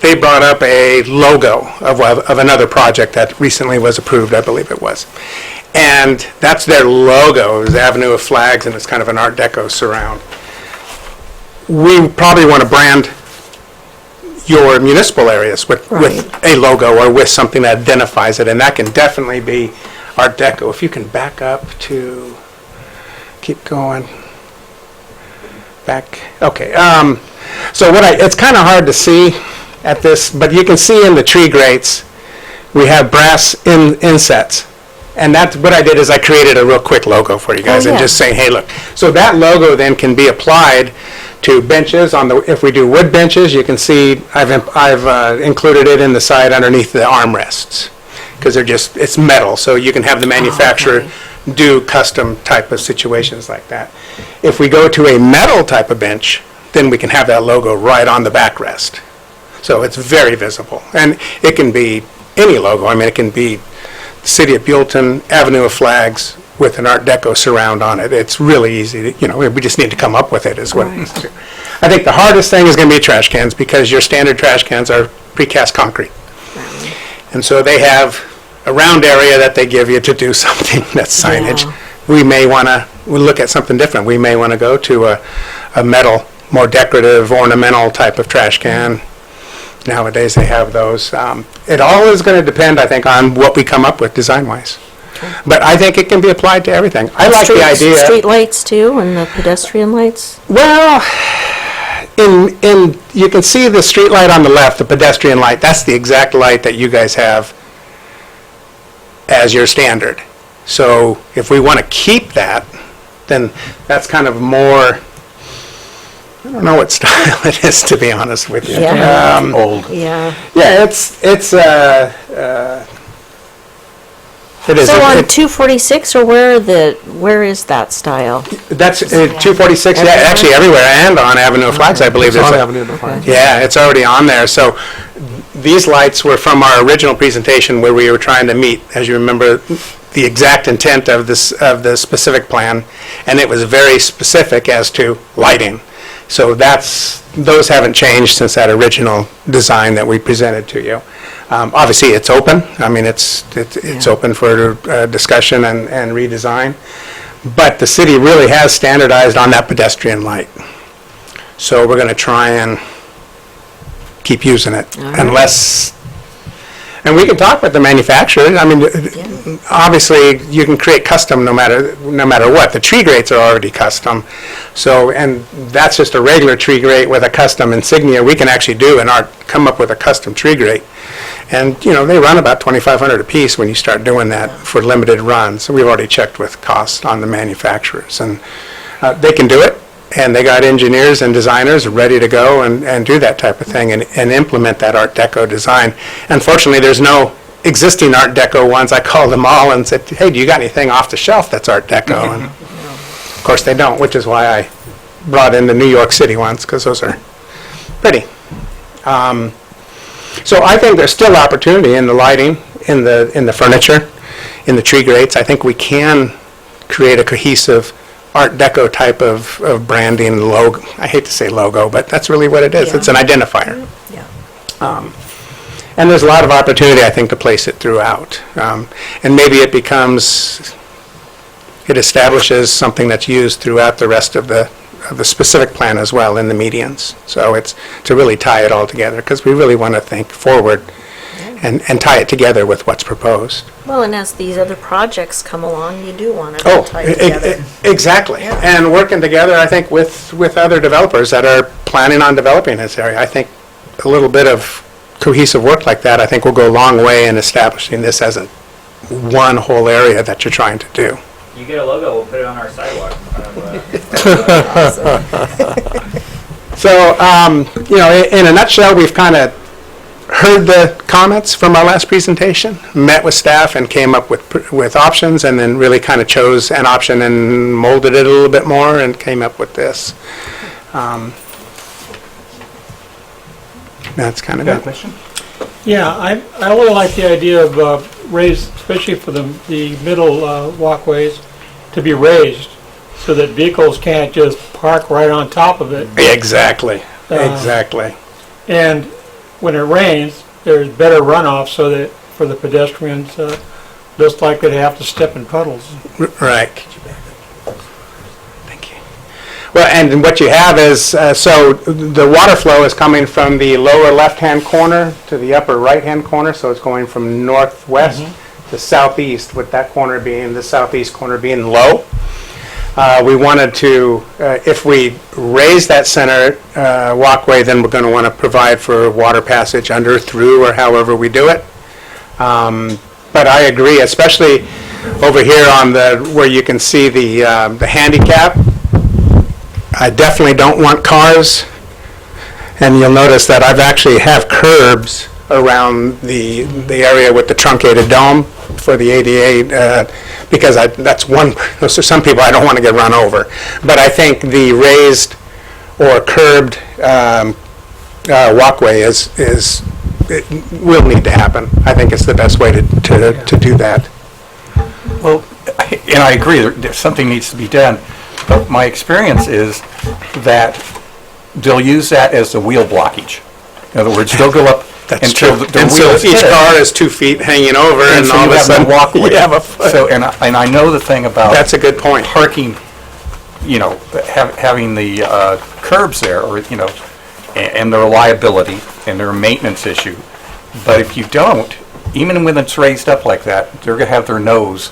they brought up a logo of another project that recently was approved, I believe it was. And that's their logo, is Avenue of Flags, and it's kind of an Art Deco surround. We probably want to brand your municipal areas with a logo or with something that identifies it, and that can definitely be Art Deco. If you can back up to, keep going, back, okay. So it's kind of hard to see at this, but you can see in the tree grates, we have brass insets. And that's what I did is I created a real quick logo for you guys and just saying, hey, look. So that logo then can be applied to benches. If we do wood benches, you can see I've included it in the side underneath the armrests because it's metal. So you can have the manufacturer do custom type of situations like that. If we go to a metal type of bench, then we can have that logo right on the backrest. So it's very visible. And it can be any logo. I mean, it can be City of Buellton, Avenue of Flags with an Art Deco surround on it. It's really easy to, we just need to come up with it is what it is. I think the hardest thing is going to be trash cans because your standard trash cans are precast concrete. And so they have a round area that they give you to do something that's signage. We may want to look at something different. We may want to go to a metal, more decorative, ornamental type of trash can. Nowadays they have those. It all is going to depend, I think, on what we come up with design-wise. But I think it can be applied to everything. I like the idea. Street lights too, and the pedestrian lights? Well, you can see the street light on the left, the pedestrian light. That's the exact light that you guys have as your standard. So if we want to keep that, then that's kind of more, I don't know what style it is, to be honest with you. Old. Yeah. Yeah, it is. So on 246, or where is that style? That's 246, yeah, actually everywhere, and on Avenue of Flags, I believe. It's on Avenue of Flags. Yeah, it's already on there. So these lights were from our original presentation where we were trying to meet, as you remember, the exact intent of the specific plan, and it was very specific as to lighting. So those haven't changed since that original design that we presented to you. Obviously, it's open. I mean, it's open for discussion and redesign. But the city really has standardized on that pedestrian light. So we're going to try and keep using it unless. And we can talk with the manufacturer. I mean, obviously, you can create custom no matter what. The tree grates are already custom. So, and that's just a regular tree grate with a custom insignia. We can actually come up with a custom tree grate. And, they run about $2,500 a piece when you start doing that for limited runs. So we've already checked with costs on the manufacturers. And they can do it. and they got engineers and designers ready to go and do that type of thing and implement that Art Deco design. Unfortunately, there's no existing Art Deco ones. I called them all and said, hey, do you got anything off the shelf that's Art Deco? And of course they don't, which is why I brought in the New York City ones, because those are pretty. So I think there's still opportunity in the lighting, in the furniture, in the tree grates. I think we can create a cohesive Art Deco type of branding logo. I hate to say logo, but that's really what it is. Yeah. It's an identifier. Yeah. And there's a lot of opportunity, I think, to place it throughout. And maybe it establishes something that's used throughout the rest of the specific plan as well in the medians. So it's to really tie it all together, because we really want to think forward and tie it together with what's proposed. Well, and as these other projects come along, you do want to tie it together. Exactly. Yeah. And working together, I think, with other developers that are planning on developing this area, I think a little bit of cohesive work like that, I think, will go a long way in establishing this as one whole area that you're trying to do. You get a logo, we'll put it on our sidewalk. So, in a nutshell, we've kind of heard the comments from our last presentation, met with staff and came up with options, and then really kind of chose an option and molded it a little bit more and came up with this. That's kind of it. Question? Yeah, I really like the idea of raised, especially for the middle walkways, to be raised so that vehicles can't just park right on top of it. Exactly. Exactly. And when it rains, there's better runoff so that for the pedestrians, less likely to have to step in puddles. Right. Thank you. Well, and what you have is, so the water flow is coming from the lower left-hand corner to the upper right-hand corner, so it's going from northwest to southeast, with that corner being, the southeast corner being low. We wanted to, if we raise that center walkway, then we're going to want to provide for water passage under, through, or however we do it. But I agree, especially over here on where you can see the handicap. I definitely don't want cars, and you'll notice that I've actually have curbs around the area with the truncated dome for the ADA, because that's one, so some people I don't want to get run over. But I think the raised or curbed walkway it will need to happen. I think it's the best way to do that. Well, and I agree, something needs to be done, but my experience is that they'll use that as the wheel blockage. In other words, they'll go up until the And so wheels each hit it, car is 2 feet hanging over, and so all you of a have no sudden walkway. you have a foot. So, and I know the thing about That's a good point. parking, having the curbs there, or, and the reliability and their maintenance issue. But if you don't, even when it's raised up like that, they're going to have their nose.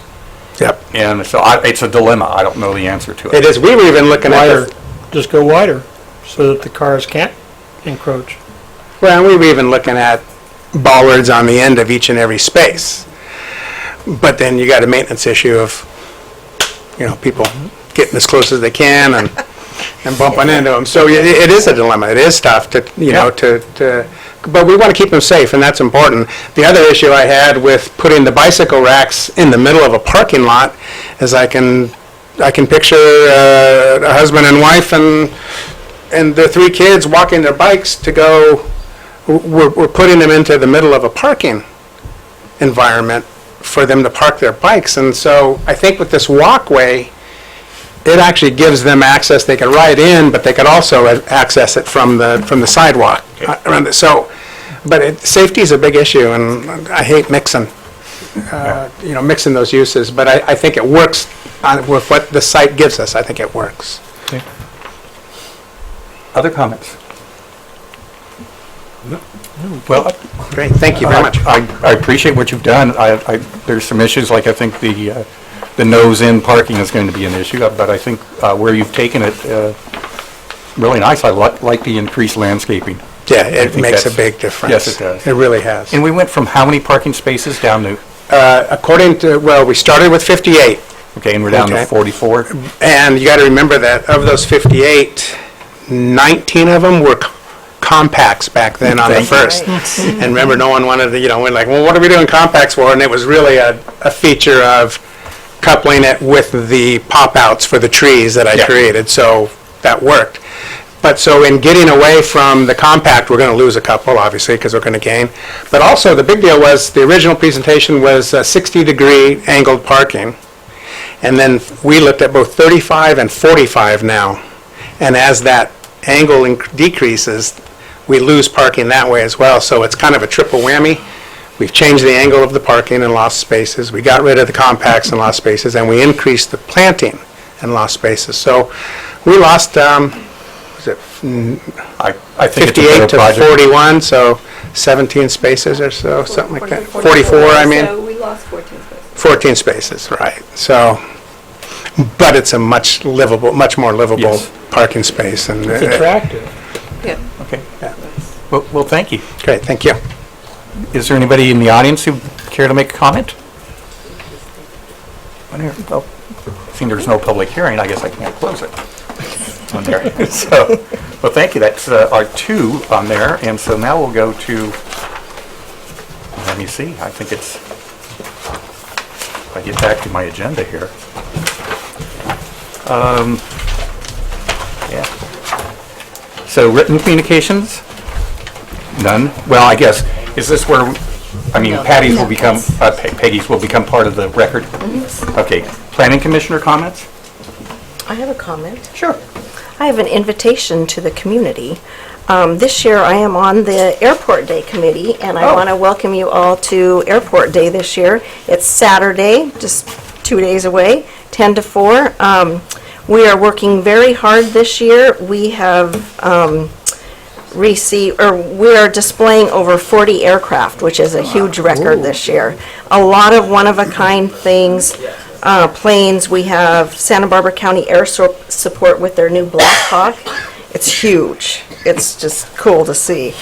Yep. And so it's a dilemma. I don't know the answer to it. It is. We were even looking Wider, at just go wider so that the cars can't encroach. Well, we were even looking at bollards on the end of each and every space. But then you got a maintenance issue of, people getting as close as they can and bumping into them. So it is a dilemma. It is tough to, but we want to keep them safe, and that's important. The other issue I had with putting the bicycle racks in the middle of a parking lot is I can picture a husband and wife and the 3 kids walking their bikes to go. We're putting them into the middle of a parking environment for them to park their bikes. And so I think with this walkway, it actually gives them access. They can ride in, but they could also access it from the sidewalk. But safety is a big issue, and I hate mixing those uses. But I think it works with what the site gives us. I think it works. Okay. Other comments? Well, great. Thank you very much. I appreciate what you've done. There's some issues, like I think the nose-in parking is going to be an issue, but I think where you've taken it, really nice. I like the increased landscaping. Yeah, it makes a big difference. Yes, it does. It really has. And we went from how many parking spaces down to? According to, we started with 58, Okay, and we're down to Okay. 44? And you got to remember that of those 58, 19 of them were compacts back then on the Thank you. first. And remember, no one wanted to, we're like, well, what are we doing compacts for? And it was really a feature of coupling it with the pop-outs for the trees that I Yeah. created, so that worked. But so in getting away from the compact, we're going to lose a couple, obviously, because we're going to gain. But also, the big deal was, the original presentation was 60-degree angled parking. And then we looked at both 35 and 45 now. And as that angle decreases, we lose parking that way as well. So it's kind of a triple whammy. We've changed the angle of the parking and lost spaces. We got rid of the compacts and lost spaces, and we increased the planting and lost spaces. So we lost, was it I think it's a 58 better to project. 41, so 17 spaces or so, something like that. 44, I mean. So we lost 14 spaces. 14 spaces, right. So, but it's a much more livable Yes. parking space. And It's attractive. Okay. Well, thank you. Great, thank you. Is there anybody in the audience who care to make a comment? Oh, seeing there's no public hearing, I guess I can't close it on there. So, well, thank you. That's our 2 on there, and so now we'll go to, let me see, I think it's, if I get back to my agenda here. Yeah. So written communications? None? Well, I guess, is this where, Patty's will become, Peggy's will become part of the record? Okay. Planning Commissioner comments? I have a comment. Sure. I have an invitation to the community. This year, I am on the Airport Day Committee, and I want to welcome you all to Airport Day this year. It's Saturday, just 2 days away, 10 to 4. We are working very hard this year. We have we are displaying over 40 aircraft, which is a huge record this year. A lot of one-of-a-kind things. Planes, we have Santa Barbara County Air Support with their new Black Hawk. It's huge. It's just cool to see.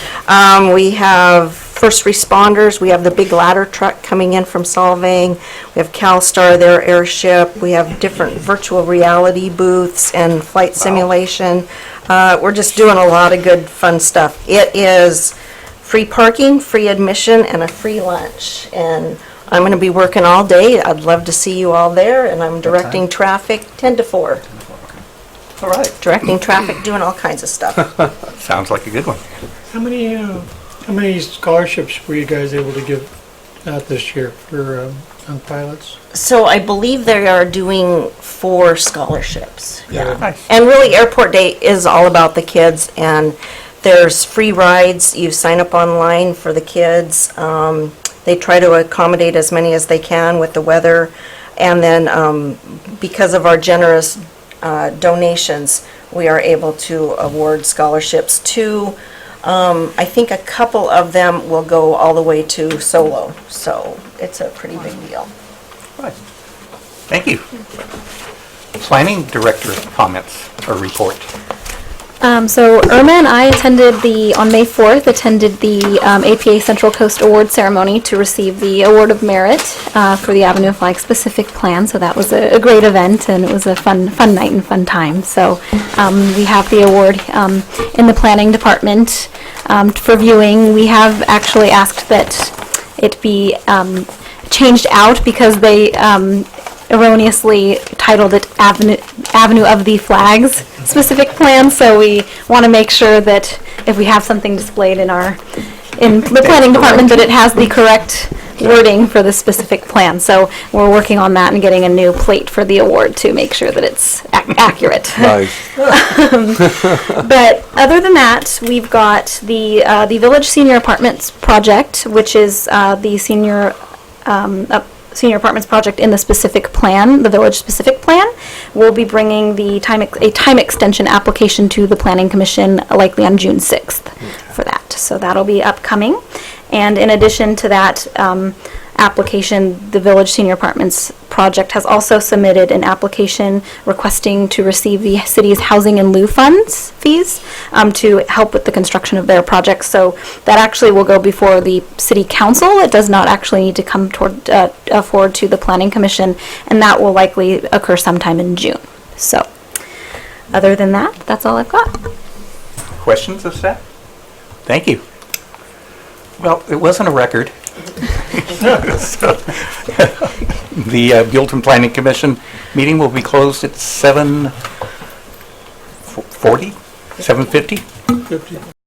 We have first responders. We have the big ladder truck coming in from Solvang. We have CalStar, their airship. We have different virtual reality booths and flight simulation. We're just doing a lot of good, fun stuff. It is free parking, free admission, and a free lunch. And I'm going to be working all day. I'd love to see you all there, and I'm directing traffic 10 to 4. All right. Directing traffic, doing all kinds of stuff. Sounds like a good one. How many scholarships were you guys able to give out this year for young pilots? So I believe they are doing 4 scholarships. Yeah. Nice. And really, Airport Day is all about the kids, and there's free rides. You sign up online for the kids. They try to accommodate as many as they can with the weather. And then because of our generous donations, we are able to award scholarships to, I think a couple of them will go all the way to solo. So it's a pretty big deal. Right. Thank you. Planning Director comments or report. So Irma and I on May 4th, attended the APA Central Coast Award ceremony to receive the Award of Merit for the Avenue of Flag specific plan. So that was a great event, and it was a fun night and fun time. So we have the award in the planning department for viewing. We have actually asked that it be changed out because they erroneously titled it Avenue of the Flags specific plan, so we want to make sure that if we have something displayed in the planning department, that it has the correct wording for the specific plan. So we're working on that and getting a new plate for the award to make sure that it's accurate. Nice. But other than that, we've got the Village Senior Apartments project, which is the senior apartments project in the specific plan, the village specific plan. We'll be bringing a time extension application to the Planning Commission likely on June 6th for that. So that'll be upcoming. And in addition to that application, the Village Senior Apartments project project has also submitted an application requesting to receive the city's housing in lieu funds fees to help with the construction of their project. So that actually will go before the city council. It does not actually need to come forward to the planning commission, and that will likely occur sometime in June. So other than that, that's all I've got. Questions of staff? Thank you. Well, it wasn't a record. So, the Buellton Planning Commission meeting will be closed at 7:40, 7:50? 50.